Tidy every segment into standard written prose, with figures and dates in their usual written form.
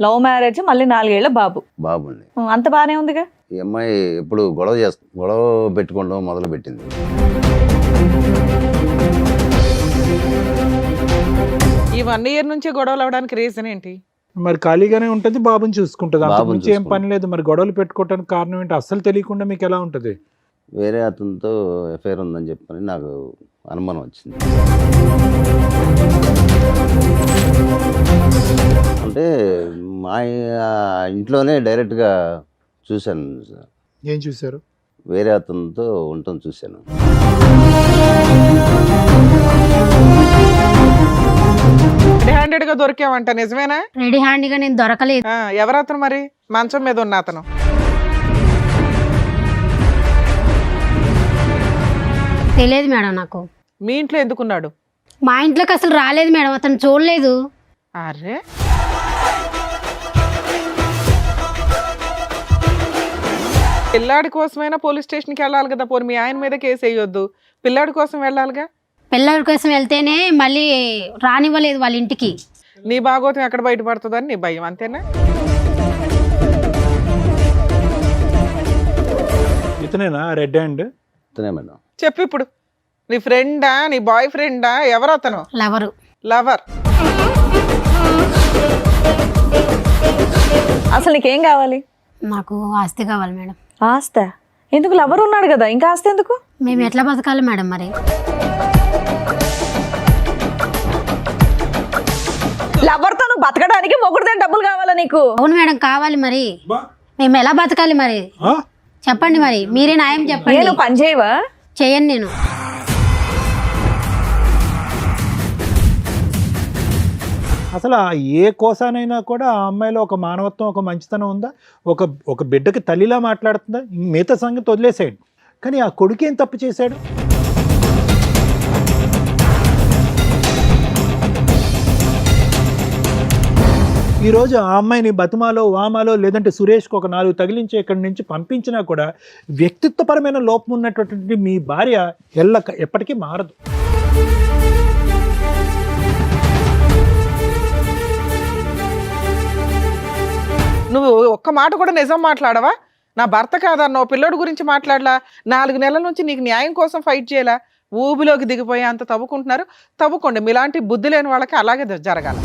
Love marriage, మళ్ళీ 4 ఏళ్ల బాబు. బాబుండి. అంత బానే ఉందిగా. ఈ అమ్మాయి ఎప్పుడు గొడవ పెట్టుకోవడం మొదలు పెట్టింది. ఈ 1 ఇయర్ నుంచి గొడవలు అవడానికి రీజన్ ఏంటి? మరి ఖాళీగానే ఉంటుంది, బాబుని చూసుకుంటుంది, అంతకు బాబుని మించి ఏం పని లేదు. మరి గొడవలు పెట్టుకోవడానికి కారణం ఏంటి? అస్సలు తెలియకుండా మీకు ఎలా ఉంటుంది? వేరే అతనితో ఎఫ్ఐఆర్ ఉందని చెప్పని నాకు అనుమానం వచ్చింది. అంటే మా ఇంట్లోనే డైరెక్ట్గా చూశాను సార్. ఏం చూశారు? వేరే అతనితో ఉండటం చూశాను. రెడీ హ్యాండెడ్ గా దొరికావంట, నిజమేనా? రెడీ హ్యాండ్గా నేను దొరకలేదు. ఎవరు అతను మరి? మంచం మీద ఉన్న అతను. తెలియదు మేడం నాకు. మీ ఇంట్లో ఎందుకున్నాడు? మా ఇంట్లోకి అసలు రాలేదు మేడం, అతను చూడలేదు. అరే, పిల్లాడి కోసమైనా పోలీస్ స్టేషన్కి వెళ్ళాలి కదా. పోనీ మీ ఆయన మీద కేసు వేయొద్దు, పిల్లాడి కోసం వెళ్ళాలిగా. పిల్లల కోసం వెళ్తేనే మళ్ళీ రానివ్వలేదు వాళ్ళ ఇంటికి. నీ భాగోతం ఎక్కడ బయటపడుతుందని నీ భయం, అంతేనా? ఇతనేనా రెడ్ హ్యాండ్? ఇతనే మేడం. చెప్పు ఇప్పుడు. నీ ఫ్రెండా, నీ బాయ్ ఫ్రెండా, ఎవరు అతను? లవరు. లవర్. అసలు నీకేం కావాలి? నాకు ఆస్తి కావాలి మేడం. ఆస్త ఎందుకు? లవర్ ఉన్నాడు కదా, ఇంకా ఆస్తి ఎందుకు? మేము ఎట్లా బతకాలి మేడం మరి? లవర్తో నువ్వు బతకడానికి మొగుడుదే డబ్బులు కావాలా నీకు? అవును మేడం, కావాలి. మరి మేము ఎలా బతకాలి మరి? చెప్పండి, మరి మీరే న్యాయం చెప్పండి. నేను పని చేయవా? చేయను నేను. అసలు ఏ కోసానైనా కూడా ఆ అమ్మాయిలో ఒక మానవత్వం, ఒక మంచితనం ఉందా? ఒక బిడ్డకి తల్లిలా మాట్లాడుతుందా? మిగతా సంగతి వదిలేసేయండి, కానీ ఆ కొడుకు ఏం తప్పు చేశాడు? ఈరోజు ఆ అమ్మాయిని బతుమాలో, వామాలో, లేదంటే సురేష్కి ఒక 4 తగిలించి ఇక్కడి నుంచి పంపించినా కూడా వ్యక్తిత్వపరమైన లోపం ఉన్నటువంటి మీ భార్య ఎప్పటికీ మారదు. నువ్వు ఒక్క మాట కూడా నిజం మాట్లాడవా? నా భర్త కాదన్నో, పిల్లోడి గురించి మాట్లాడలా, 4 నెలల నుంచి నీకు న్యాయం కోసం ఫైట్ చేయాలా, ఊబిలోకి దిగిపోయి అంత తవ్వుకుంటున్నారు. తవ్వుకోండి, మీలాంటి బుద్ధి లేని వాళ్ళకి అలాగే జరగాలి.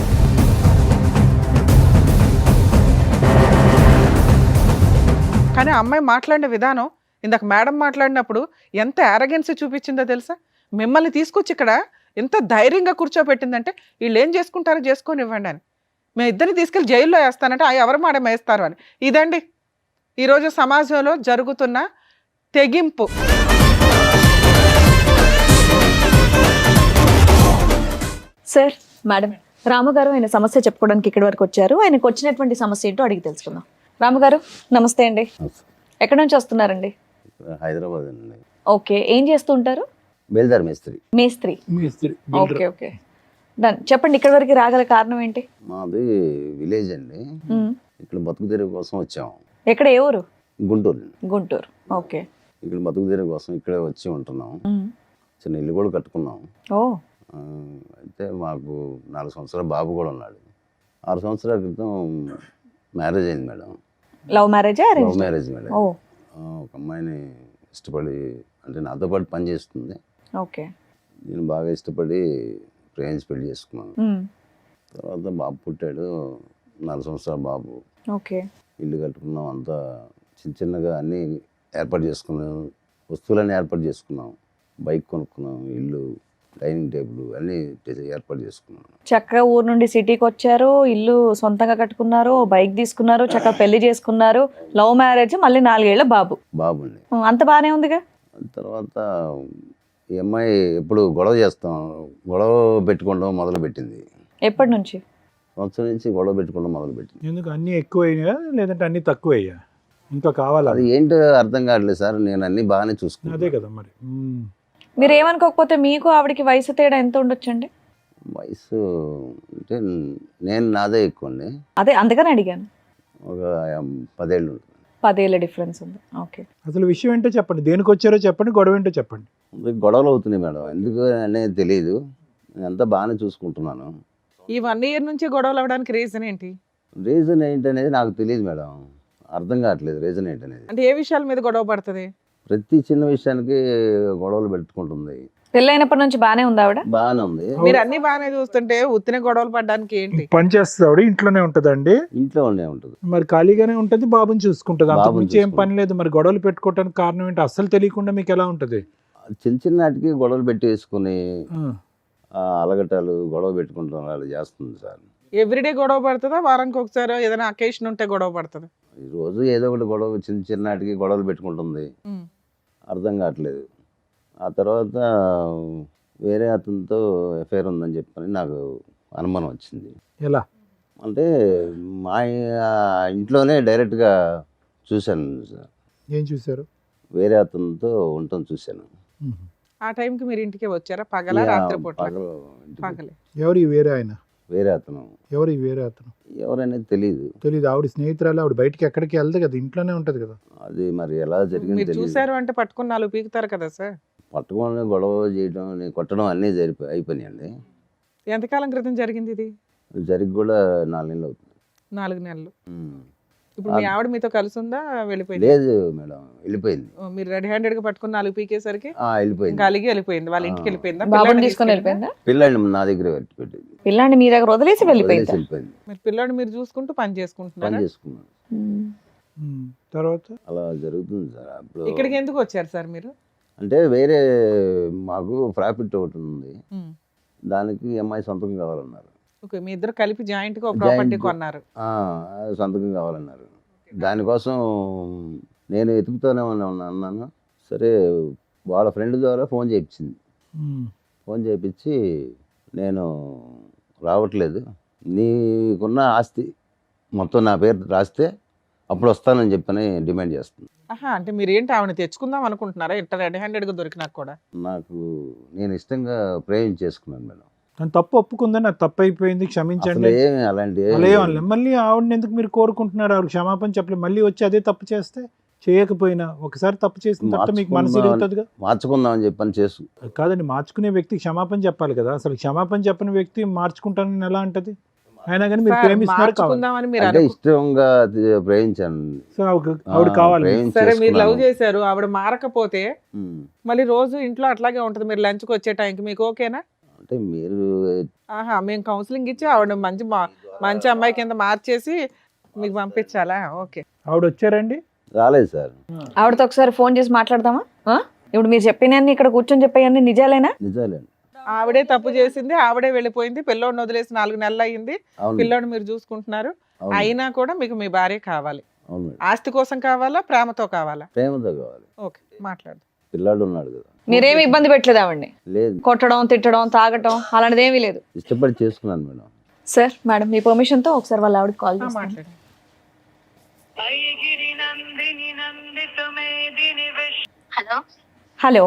కానీ అమ్మాయి మాట్లాడిన విధానం, ఇందాక మేడం మాట్లాడినప్పుడు ఎంత యారగెన్సీ చూపించిందో తెలుసా? మిమ్మల్ని తీసుకొచ్చి ఇక్కడ ఎంత ధైర్యంగా కూర్చోబెట్టిందంటే, వీళ్ళు ఏం చేసుకుంటారో చేసుకొని ఇవ్వండి అని. మేము ఇద్దరిని తీసుకెళ్ళి జైల్లో వేస్తానంటే ఎవరు మాట వేస్తారు అని. ఇదండి ఈరోజు సమాజంలో జరుగుతున్న తెగింపు. సార్, మేడం, రాముగారు ఆయన సమస్య చెప్పుకోవడానికి ఇక్కడి వరకు వచ్చారు. ఆయనకు వచ్చినటువంటి సమస్య ఏంటో అడిగి తెలుసుకుందాం. రాముగారు నమస్తే అండి. ఎక్కడి నుంచి వస్తున్నారండి? హైదరాబాద్ అండి. ఓకే, ఏం చేస్తూ ఉంటారు? బేల్దార్ మేస్త్రి. మేస్త్రి. Okay okay, done. చెప్పండి, ఇక్కడి వరకు రాగల కారణం ఏంటి? మాది విలేజ్ అండి. ఇక్కడ బతుకు తెరువు కోసం వచ్చాము. ఎక్కడ, ఏ ఊరు? గుంటూరు. గుంటూరు. ఓకే. ఇక్కడ బతుకు తెరువు కోసం ఇక్కడే వచ్చి ఉంటున్నాం. చిన్న ఇల్లు కూడా కట్టుకున్నాం. ఓ. అయితే మాకు 4 సంవత్సరాల బాబు కూడా ఉన్నాడు. 6 సంవత్సరాల క్రితం మ్యారేజ్ అయింది madam. Love marriage? Love marriage madam. ఒక అమ్మాయిని ఇష్టపడి, అంటే నాతో పాటు పని చేస్తుంది. ఓకే. నేను బాగా ఇష్టపడి ప్రేమించి పెళ్లి చేసుకున్నాను. తర్వాత బాబు పుట్టాడు, 4 సంవత్సరాల బాబు. ఓకే. ఇల్లు కట్టుకున్నాం, అంతా చిన్నగా అన్నీ ఏర్పాటు చేసుకున్నాం, వస్తువులన్నీ ఏర్పాటు చేసుకున్నాం. బైక్ కొనుక్కున్నాం, ఇల్లు, డైనింగ్ టేబుల్ అన్నీ ఏర్పాటు చేసుకున్నాం. చక్కగా ఊరు నుండి సిటీకి వచ్చారు, ఇల్లు సొంతంగా కట్టుకున్నారు, బైక్ తీసుకున్నారు, చక్కగా పెళ్లి చేసుకున్నారు. లవ్ మ్యారేజ్, మళ్ళీ 4 ఏళ్ల బాబు. బాబుండి. అంత బానే ఉందిగా. తర్వాత ఈ అమ్మాయి ఎప్పుడు గొడవ పెట్టుకోవడం మొదలు పెట్టింది. ఎప్పటి నుంచి? సంవత్సరం నుంచి గొడవ పెట్టుకోవడం మొదలు పెట్టింది. ఎందుకు? అన్నీ ఎక్కువయ్యా లేదంటే అన్నీ తక్కువయ్యా? ఇంకా కావాలా? అది ఏంటో అర్థం కావట్లేదు సార్. నేను అన్ని బాగానే చూసుకున్నాను. అదే కదా మరి. మీరు ఏమనుకోకపోతే మీకు ఆవిడకి వయసు తేడా ఎంత ఉండొచ్చండి? వయసు అంటే నాదే ఎక్కువ అండి. అదే అందుకని అడిగాను. ఒక 10 ఏళ్ళు ఉంటుంది. 10 ఏళ్ళ డిఫరెన్స్ ఉంది. ఓకే. అసలు విషయం ఏంటో చెప్పండి, దేనికి వచ్చారో చెప్పండి, గొడవ ఏంటో చెప్పండి. గొడవలు అవుతున్నాయి మేడం, ఎందుకు అనేది తెలియదు. నేను అంతా బాగానే చూసుకుంటున్నాను. ఈ 1 ఇయర్ నుంచి గొడవలు అవడానికి రీజన్ ఏంటి? రీజన్ ఏంటనేది నాకు తెలియదు మేడం, అర్థం కావట్లేదు రీజన్ ఏంటనేది. అంటే ఏ విషయాల మీద గొడవ పడుతుంది? ప్రతి చిన్న విషయానికి గొడవలు పెట్టుకుంటుంది. పెళ్ళైనప్పటి నుంచి బానే ఉంది ఆవిడ? బాగానే ఉంది, మీరు అన్ని బాగానే చూస్తుంటే ఉత్తిన గొడవలు పడడానికి ఏంటి? పని చేస్తుంది ఆవిడ, ఇంట్లోనే ఉంటుందండి. ఇంట్లో ఉండే ఉంటుంది. మరి ఖాళీగానే ఉంటుంది, బాబుని చూసుకుంటుంది, అంతకు బాబుని మించి ఏం చూసుకుంటుంది. పని లేదు. మరి గొడవలు పెట్టుకోవడానికి కారణం ఏంటి అస్సలు తెలియకుండా మీకు ఎలా ఉంటుంది? చిన్న చిన్నటికి గొడవలు పెట్టేసుకుని ఆ. అలగటాలు గొడవ పెట్టుకుంటాం అలా చేస్తుంది సార్. ఎవ్రీడే గొడవ పడుతుందా, వారానికి ఒకసారి ఏదైనా అకేషన్ ఉంటే గొడవ పడుతుంది? ఈ రోజు ఏదో ఒకటి గొడవ, చిన్న చిన్నటికి గొడవలు పెట్టుకుంటుంది, అర్థం కావట్లేదు. ఆ తర్వాత వేరే అతనితో ఎఫ్ఐఆర్ ఉందని చెప్పని నాకు అనుమానం వచ్చింది. ఎలా? అంటే మా ఇంట్లోనే డైరెక్ట్గా చూశాను సార్, ఏం చూసారు? వేరే అతనితో ఉండటం చూశాను. ఆ టైంకి మీరు ఇంటికి వచ్చారా? పగల రాత్రిపూట? పగలు ఇంటికి పగలే. ఎవరు ఈ వేరే ఆయన? వేరే అతను ఎవరు ఈ వేరే అతను? ఎవరనేది తెలియదు. తెలీదు. ఆవిడ స్నేహితురాలు, ఆవిడ బయటికి ఎక్కడికి వెళ్దు కదా, ఇంట్లోనే ఉంటది కదా. అది మరి ఎలా జరిగింది మీరు తెలియదు. చూసారు అంటే పట్టుకుని 4 పీకుతారు కదా సార్. పట్టుకొని గొడవ చేయడం, కొట్టడం అన్నీ అయిపోయినాయండి. ఎంతకాలం క్రితం జరిగింది ఇది? జరిగి కూడా 4 నెలలు అవుతుంది. 4 నెలలు. ఉమ్. ఇప్పుడు మీ ఆవిడ మీతో కలిసి ఉందా, వెళ్ళిపోయింది? లేదు మేడం, వెళ్ళిపోయింది. మీరు రెడీ హ్యాండెడ్ గా పట్టుకుని 4 పీకేసరికి వెళ్ళిపోయింది. ఇంకా అలిగి వెళ్ళిపోయింది. వాళ్ళ ఇంటికి వెళ్ళిపోయిందా? బాబుని పిల్లాడిని తీసుకొని తీసుకెళ్ళిందా? వెళ్ళిపోయిందా? పిల్లాడిని నా దగ్గర పెట్టింది. పిల్లాన్ని మీ దగ్గర వదిలేసి వెళ్ళిపోయిందా? వదిలేసి వెళ్ళిపోయింది. మీరు పిల్లాడిని మీరు చూసుకుంటూ పని పని చేసుకుంటున్నారా? చేసుకున్నాను. తర్వాత అలా జరుగుతుంది సార్. అప్పుడు ఇక్కడికి ఎందుకు వచ్చారు సార్ మీరు? అంటే వేరే మాకు ప్రాఫిట్ ఒకటి ఉంది, ఉమ్. దానికి అమ్మాయి సొంతం కావాలన్నారు. ఓకే, మీ ఇద్దరు కలిపి జాయింట్ గా ప్రాపర్టీ Joint. కొన్నారు. సొంతకం కావాలన్నారు. దానికోసం నేను వెతుకుతూనే అన్నాను. సరే, వాళ్ళ ఫ్రెండ్ ద్వారా ఫోన్ చేయించింది. ఫోన్ చేయించి నేను రావట్లేదు, నీకున్న ఆస్తి మొత్తం నా పేరు రాస్తే అప్పుడు వస్తానని చెప్పని డిమాండ్ చేస్తుంది. ఆహా, అంటే మీరు ఏంటి ఆవిడ తెచ్చుకుందాం అనుకుంటున్నారా? ఇంత రెడీ హ్యాండెడ్ గా దొరికినా కూడా? నేను ఇష్టంగా చేసుకున్నాను మేడం. తను తప్పు ఒప్పుకుందని, నాకు తప్పు అయిపోయింది, అసలు క్షమించండి ఏమి అలాంటి అలా అనలే. మళ్ళీ ఆవిడని ఎందుకు మీరు కోరుకుంటున్నారు? ఆవిడ క్షమాపణ చెప్పలేదు, మళ్ళీ వచ్చి అదే తప్పు చేస్తే చేయకపోయినా ఒకసారి తప్పు చేసిన తర్వాత మీకు మనసు ఇరుగుతుందిగా. మార్చుకుందామని చెప్పని చేసు కాదండి, మార్చుకునే వ్యక్తి క్షమాపణ చెప్పాలి కదా. అసలు క్షమాపణ చెప్పని వ్యక్తి మార్చుకుంటానని ఎలా అంటది? అయినా కానీ మీరు సార్, ప్రేమిస్తున్నారు కావాలి. మార్చుకుందామని మీరు అంటే అనుకు- ఇష్టంగా ప్రేమించాను. సో ఆవిడ కావాలి. సరే, మీరు లవ్ చేసుకున్నాను. చేశారు, ఆవిడ మారకపోతే ఉమ్. మళ్ళీ రోజు ఇంట్లో అట్లాగే ఉంటది, మీరు లంచ్కి వచ్చే టైంకి మీకు ఓకేనా? అంటే మీరు ఆహా, మేము కౌన్సిలింగ్ ఇచ్చి ఆవిడ మంచి అమ్మాయి కింద మార్చేసి మీకు పంపించాలా? ఓకే. ఆవిడ వచ్చారండి? రాలేదు సార్. ఆవిడతో ఒకసారి ఫోన్ చేసి మాట్లాడదామా? ఇప్పుడు మీరు చెప్పినన్ని ఇక్కడ కూర్చొని చెప్పేయన్ని నిజాలేనా? నిజాలేండి. ఆవిడే తప్పు చేసింది, ఆవిడే వెళ్ళిపోయింది, పిల్లోడిని వదిలేసి 4 నెలలు అయ్యింది, అవును పిల్లోడిని మీరు చూసుకుంటున్నారు. అవును. అయినా కూడా మీకు మీ భార్య కావాలి. అవును మేడం. ఆస్తి కోసం కావాలా, ప్రేమతో కావాలా? ప్రేమతో కావాలి. ఓకే, మాట్లాడు. పిల్లాడు ఉన్నాడు కదా. మీరేమి ఇబ్బంది పెట్టలేదు ఆవిడ్ని? లేదు, కొట్టడం, తిట్టడం, తాగటం అలాంటిది ఏమీ లేదు? ఇష్టపడి చేసుకున్నాను మేడం. సార్, మేడం మీ పర్మిషన్ తో ఒకసారి వాళ్ళ ఆవిడకి కాల్ చేస్తాను. మాట్లాడు. హలో, హలో,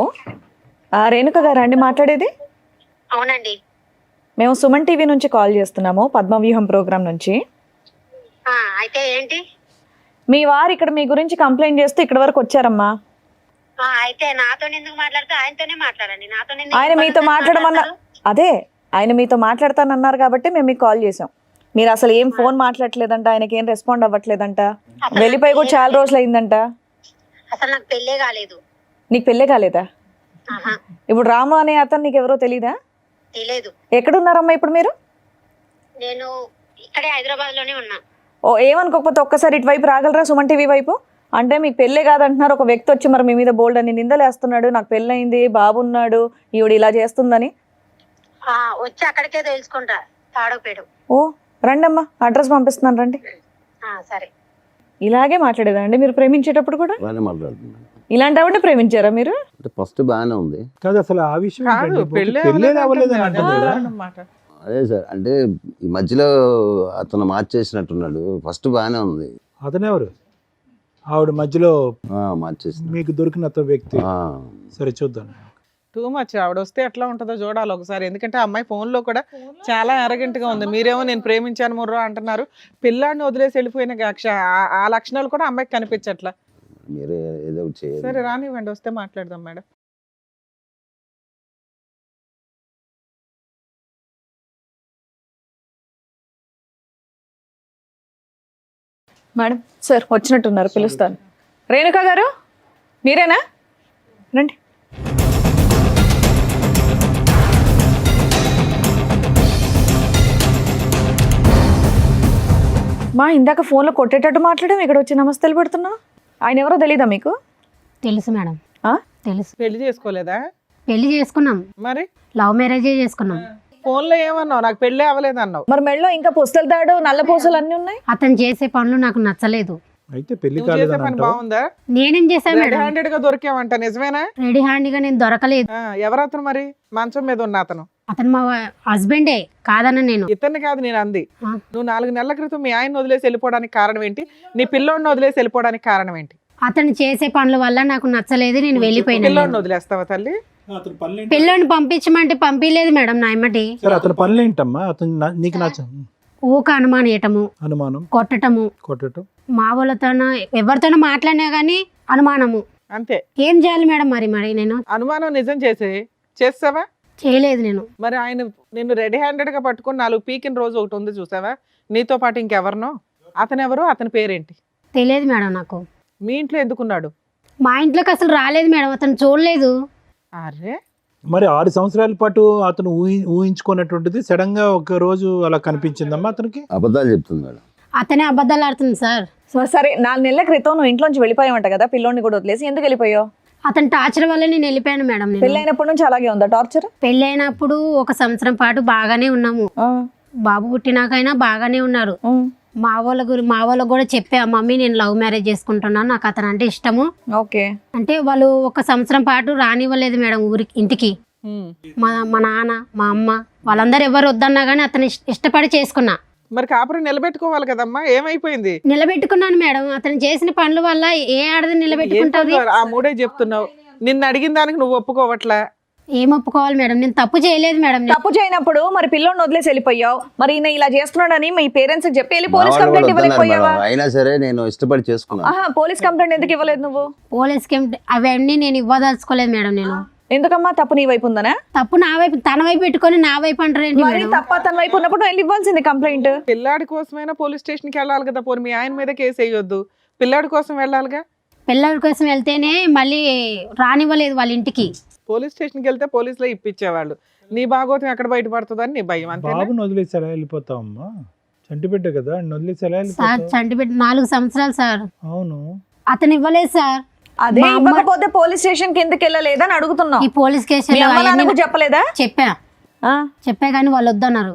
రేణుక గారు అండి మాట్లాడేది? అవునండి. మేము సుమన్ టీవీ నుంచి కాల్ చేస్తున్నాము, పద్మవ్యూహం ప్రోగ్రామ్ నుంచి. అయితే ఏంటి? మీ వారు ఇక్కడ మీ గురించి కంప్లైంట్ చేస్తూ ఇక్కడ వరకు వచ్చారమ్మా. అయితే నాతో ఎందుకు మాట్లాడితే ఆయనతోనే మాట్లాడండి. నాతో ఆయన మీతో మాట్లాడమన్నా అదే ఆయన మీతో మాట్లాడతానన్నారు కాబట్టి మేము మీకు కాల్ చేసాం. మీరు అసలు ఏం ఫోన్ మాట్లాడలేదంట, ఆయనకి ఏం రెస్పాండ్ అవ్వట్లేదంట, వెళ్ళిపోయి కూడా చాలా రోజులు అయిందంట. అసలు నాకు పెళ్ళే కాలేదు. నీకు పెళ్ళే కాలేదా? ఇప్పుడు రాము అనే అతను నీకు ఎవరో తెలీదా? తెలియదు. ఎక్కడున్నారమ్మా ఇప్పుడు మీరు? నేను ఇక్కడే హైదరాబాద్ లోనే ఉన్నా. ఓ, ఏమనుకోకపోతే ఒక్కసారి ఇటువైపు రాగలరా, సుమన్ టీవీ వైపు? అంటే మీకు పెళ్ళే కాదంటున్నారు, ఒక వ్యక్తి వచ్చి మరి మీ మీద బోల్డ్ అని నిందలేస్తున్నాడు, నాకు పెళ్ళయింది, బాబు ఉన్నాడు, ఈవిడ ఇలా చేస్తుందని. వచ్చి అక్కడికే తెలుసుకుంటా, తాడోపేడు. ఓ రండమ్మా, అడ్రస్ పంపిస్తున్నాను రండి. సరే. ఇలాగే మాట్లాడేదండి మీరు ప్రేమించేటప్పుడు కూడా? బాగానే మాట్లాడుతున్నాను. ఇలాంటి ఆవిడ ప్రేమించారా మీరు? అంటే ఫస్ట్ బాగానే ఉంది. కాదు, అసలు ఆ విషయం కాదు, ఏంటండి? పెళ్ళే పెళ్ళే అవ్వలేదు అవ్వలేదంటుంది, అని అంటుంది కదా. అన్నమాట. అదే సార్, అంటే ఈ మధ్యలో అతను మార్చేసినట్టున్నాడు. ఫస్ట్ బాగానే ఉంది. అతనెవరు? ఆవిడ మధ్యలో మార్చేసిన మీకు దొరికిన అతని వ్యక్తి. సరే చూద్దాం. Too much. ఆవిడ వస్తే ఎట్లా ఉంటుందో చూడాలి ఒకసారి. ఎందుకంటే ఆ అమ్మాయి ఫోన్లో కూడా చాలా arrogant గా ఉంది. మీరేమో నేను ప్రేమించాను ముర్రో అంటున్నారు, పిల్లాడిని వదిలేసి వెళ్ళిపోయిన ఆ లక్షణాలు కూడా అమ్మాయికి కనిపించట్లా. మీరే ఏదో ఒకటి చేయాలి. సరే రానివ్వండి, వస్తే మాట్లాడదాం మేడం. మేడం సార్ వచ్చినట్టున్నారు, పిలుస్తాను. రేణుకా గారు మీరేనా? రండి. మా ఇందాక ఫోన్లో కొట్టేటట్టు మాట్లాడాం, ఇక్కడ వచ్చి నమస్తేలు పెడుతున్నావు. ఆయన ఎవరో తెలీదా మీకు? తెలుసు మేడం, ఆ? తెలుసు. పెళ్లి చేసుకోలేదా? పెళ్లి చేసుకున్నాం, మరి లవ్ మ్యారేజే చేసుకున్నాం. ఫోన్లో ఏమన్నావు? నాకు పెళ్ళి అవ్వలేదు అన్నావు. మరి మెడలో ఇంకా పుస్తల తాడు, నల్ల పూసలు అన్నీ ఉన్నాయి. అతను చేసే పనులు నాకు నచ్చలేదు. అయితే పెళ్లి నువ్వు చేసే కాలేదని పని అంటావా? బాగుందా? నేనేం చేశాను రెడ్ మేడం? హ్యాండెడ్ గా దొరికావంట, నిజమేనా? రెడీ హ్యాండ్గా నేను దొరకలేదు. ఎవరు అతను మరి? మంచం మీద ఉన్న అతను అతను మా హస్బెండే కాదన్న నేను. ఇతన్ని కాదు నేను అంది. ఆ. నువ్వు 4 నెలల క్రితం మీ ఆయన వదిలేసి వెళ్ళిపోవడానికి కారణం ఏంటి? నీ పిల్లోడిని వదిలేసి వెళ్ళిపోవడానికి కారణం ఏంటి? అతను చేసే పనుల వల్ల నాకు నచ్చలేదు, నేను వెళ్ళిపోయినా. పిల్లోడిని వదిలేస్తావా తల్లి? అతని పనులు పిల్లని పంపించమంటే పంపించలేదు మేడం నా ఎమ్మటి. సరే అతని పనులు ఏంటమ్మా? అతను నీకు నచ్చ ఊక అనుమానియటము, అనుమానం, కొట్టటము, కొట్టడం. మా వాళ్ళతోనో ఎవరితోనో మాట్లాడినా కానీ అనుమానము. అంతే. ఏం చేయాలి మేడం? మరి మరి నేను అనుమానం నిజం చేస్తావా? చేయలేదు నేను. మరి ఆయన నిన్ను రెడీ హ్యాండెడ్ గా పట్టుకొని 4 పీకిన రోజు ఒకటి ఉంది చూసావా? నీతో పాటు ఇంకెవరినో? అతను ఎవరు? అతని పేరేంటి? తెలియదు మేడం నాకు. మీ ఇంట్లో ఎందుకున్నాడు? మా ఇంట్లోకి అసలు రాలేదు మేడం, అతను చూడలేదు. అరే మరి 6 సంవత్సరాల పాటు అతను ఊహించుకున్నటువంటిది సడన్ గా ఒక రోజు అలా కనిపించిందమ్మా అతనికి. అబద్ధాలు చెప్తుంది మేడం. అతనే అబద్ధాలు ఆడుతుంది సార్. సరే 4 నెలల క్రితం నువ్వు ఇంట్లోంచి వెళ్ళిపోయావంట కదా, పిల్లోని కూడా వదిలేసి. ఎందుకు వెళ్ళిపోయావు? అతని టార్చర్ వల్ల నేను వెళ్ళిపోయాను మేడం. నేను పెళ్ళైనప్పటి నుంచి అలాగే ఉందా టార్చర్? పెళ్ళైనప్పుడు 1 సంవత్సరం పాటు బాగానే ఉన్నాము. బాబు పుట్టినాకైనా బాగానే ఉన్నారు. మా వాళ్ళకు కూడా చెప్పా, మమ్మీ నేను లవ్ మ్యారేజ్ చేసుకుంటున్నాను, నాకు అతను అంటే ఇష్టము. ఓకే. అంటే వాళ్ళు 1 సంవత్సరం పాటు రానివ్వలేదు మేడం ఇంటికి. మా నాన్న, మా అమ్మ వాళ్ళందరూ ఎవరు వద్దన్నా కానీ అతను ఇష్టపడి చేసుకున్నా. మరి కాపురం నిలబెట్టుకోవాలి కదమ్మా, ఏమైపోయింది? నిలబెట్టుకున్నాను మేడం. అతను చేసిన పనుల వల్ల ఏ ఆడది నిలబెట్టుకుంటుంది? ఆ మూడే చెప్తున్నావు. నిన్ను అడిగిన దానికి నువ్వు ఒప్పుకోవట్లా. ఏం ఒప్పుకోవాలి మేడం? నేను తప్పు చేయలేదు మేడం. తప్పు చేయనప్పుడు మరి పిల్లోని వదిలేసి వెళ్ళిపోయావు. మరి ఈయన ఇలా చేస్తున్నాడని మీ పేరెంట్స్ చెప్పి వెళ్ళి పోలీస్ మా వాళ్ళు కంప్లైంట్ కూడా వద్దన్నారు ఇవ్వలేకపోయావా? మేడం. అయినా సరే నేను ఇష్టపడి చేసుకున్నాను. ఆహా, పోలీస్ కంప్లైంట్ ఎందుకు ఇవ్వలేదు నువ్వు? పోలీస్కి అవన్నీ నేను ఇవ్వదలుచుకోలేదు మేడం. నేను ఎందుకమ్మా? తప్పు నీ వైపు ఉందనా? తప్పు నా వైపు, తన వైపు పెట్టుకొని నా వైపు అంటారేంటి మరి మేడం? తప్ప తన వైపు ఉన్నప్పుడు వెళ్ళి ఇవ్వాల్సింది కంప్లైంట్. పిల్లాడి కోసమైనా పోలీస్ స్టేషన్కి వెళ్ళాలి కదా. పోనీ మీ ఆయన మీద కేసు వేయొద్దు, పిల్లాడి కోసం వెళ్ళాలిగా. పిల్లల కోసం వెళ్తేనే మళ్ళీ రానివ్వలేదు వాళ్ళ ఇంటికి. పోలీస్ స్టేషన్కి వెళ్తే పోలీసులో ఇప్పించేవాళ్ళు. నీ భాగోతం ఎక్కడ బయటపడుతుందని నీ భయం. అంతే. బాబుని వదిలేసి ఎలా వెళ్ళిపోతావమ్మా? చంటి బిడ్డ కదా, ఆయన వదిలేసి ఎలా సార్ వెళ్ళిపోతావు? చంటిపెట్టి 4 సంవత్సరాలు సార్. అవును. అతను ఇవ్వలేదు సార్. అదే మా అమ్మ- ఇవ్వకపోతే పోలీస్ స్టేషన్ కి ఎందుకు వెళ్ళలేదని అడుగుతున్నాం. ఈ పోలీస్ మీ కేసులో అమ్మ అవన్నీ నాన్నకు చెప్పలేదా? చెప్పా కానీ వాళ్ళు వద్దన్నారు.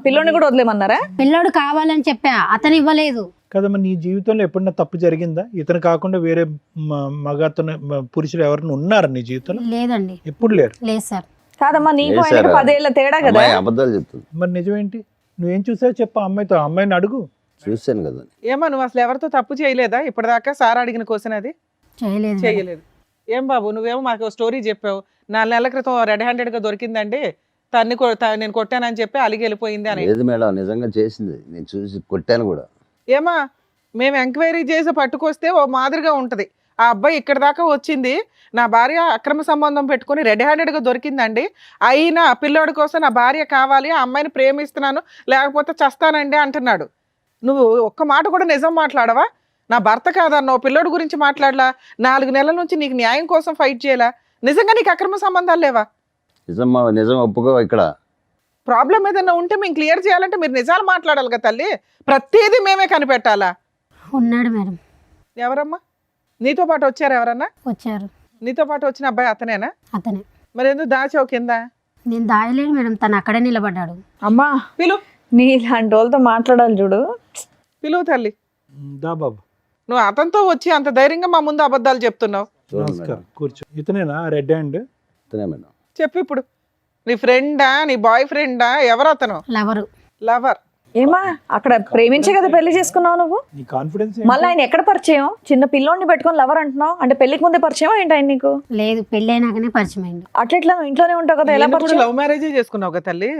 పిల్లోని కూడా వదిలేమన్నారా? పిల్లోడు కావాలని చెప్పా, అతను ఇవ్వలేదు. కదమ్మా, నీ జీవితంలో ఎప్పుడన్నా తప్పు జరిగిందా? ఇతను కాకుండా వేరే మగతను పురుషులు ఎవరైనా ఉన్నారా నీ జీవితంలో? లేదండి, ఎప్పుడు లేరు. లేదు సార్. కాదమ్మా, నీకు లేదు ఆయనకు సార్. 10 ఏళ్ల తేడా కదా. అమ్మాయి అబద్ధాలు చెప్తుంది. మరి నిజమేంటి? నువ్వేం చూసావు చెప్పు అమ్మాయితో. అమ్మాయిని అడుగు. చూశాను కదా. ఏమో నువ్వు అసలు ఎవరితో తప్పు చేయలేదా ఇప్పటిదాకా? సార్ అడిగిన క్వశ్చన్ అది చేయలేదు మేడం. చేయలేదు. ఏం బాబు నువ్వేమో మాకు స్టోరీ చెప్పావు. 4 నెలల క్రితం రెడ్ హ్యాండెడ్ గా దొరికిందండి, నేను కొట్టానని చెప్పి అలిగి వెళ్ళిపోయింది అని. లేదు మేడం, నిజంగా చేసింది. నేను చూసి కొట్టాను కూడా. ఏమా మేము ఎంక్వైరీ చేసి పట్టుకొస్తే ఓ మాదిరిగా ఉంటది. ఆ అబ్బాయి ఇక్కడ దాకా వచ్చింది, నా భార్య అక్రమ సంబంధం పెట్టుకొని రెడ్ హ్యాండెడ్ గా దొరికిందండి, అయినా ఆ పిల్లోడి కోసం నా భార్య కావాలి, ఆ అమ్మాయిని ప్రేమిస్తున్నాను లేకపోతే చస్తానండి అంటున్నాడు. నువ్వు ఒక్క మాట కూడా నిజం మాట్లాడవా? నా భర్త కాదన్నావు, పిల్లోడి గురించి మాట్లాడలా, 4 నెలల నుంచి నీకు న్యాయం కోసం ఫైట్ చేయలా. నిజంగా నీకు అక్రమ సంబంధాలు లేవా? నిజం ఒప్పుకో. ఇక్కడ ప్రాబ్లం ఏదైనా ఉంటే మేము క్లియర్ చేయాలంటే మీరు నిజాలు మాట్లాడాలి కదా తల్లి. ప్రతిదీ మేమే కనిపెట్టాలా? ఉన్నాడు మేడం. ఎవరమ్మా? నీతో పాటు వచ్చారు ఎవరన్నా? వచ్చారు. నీతో పాటు వచ్చిన అబ్బాయి అతనేనా? అతనే. మరి ఎందుకు దాచావు కింద? నేను దాయలేను మేడం, తను అక్కడే నిలబడ్డాడు. అమ్మా, పిలు నీ ఇలాంటి వాళ్ళతో మాట్లాడాలి చూడు. పిలువు తల్లి. దా బాబు. నువ్వు అతనితో వచ్చి అంత ధైర్యంగా మా ముందు అబద్ధాలు చెప్తున్నావు. చూడండి నమస్కారం, మేడం. కూర్చో. ఇతనేనా రెడ్ హ్యాండ్? ఇతనే మేడం. చెప్పు ఇప్పుడు. నీ ఫ్రెండా, నీ బాయ్ ఫ్రెండా, ఎవరు అతను? లవరు. లవర్. ఏమా, అక్కడ ప్రేమించే కదా పెళ్లి చేసుకున్నావు నువ్వు. నీ కాన్ఫిడెన్స్ మళ్ళీ ఆయన ఎక్కడ పరిచయం? చిన్న పిల్లోడిని పెట్టుకొని లవర్ అంటున్నావు అంటే పెళ్లికి ముందే పరిచయం ఏంటి ఆయన నీకు? లేదు, పెళ్ళైనాకనే పరిచయం అయింది. అట్లా నువ్వు ఇంట్లోనే ఉంటావు కదా, ఎలా పరిచయం? లవ్ మ్యారేజే చేసుకున్నావు కదా తల్లి.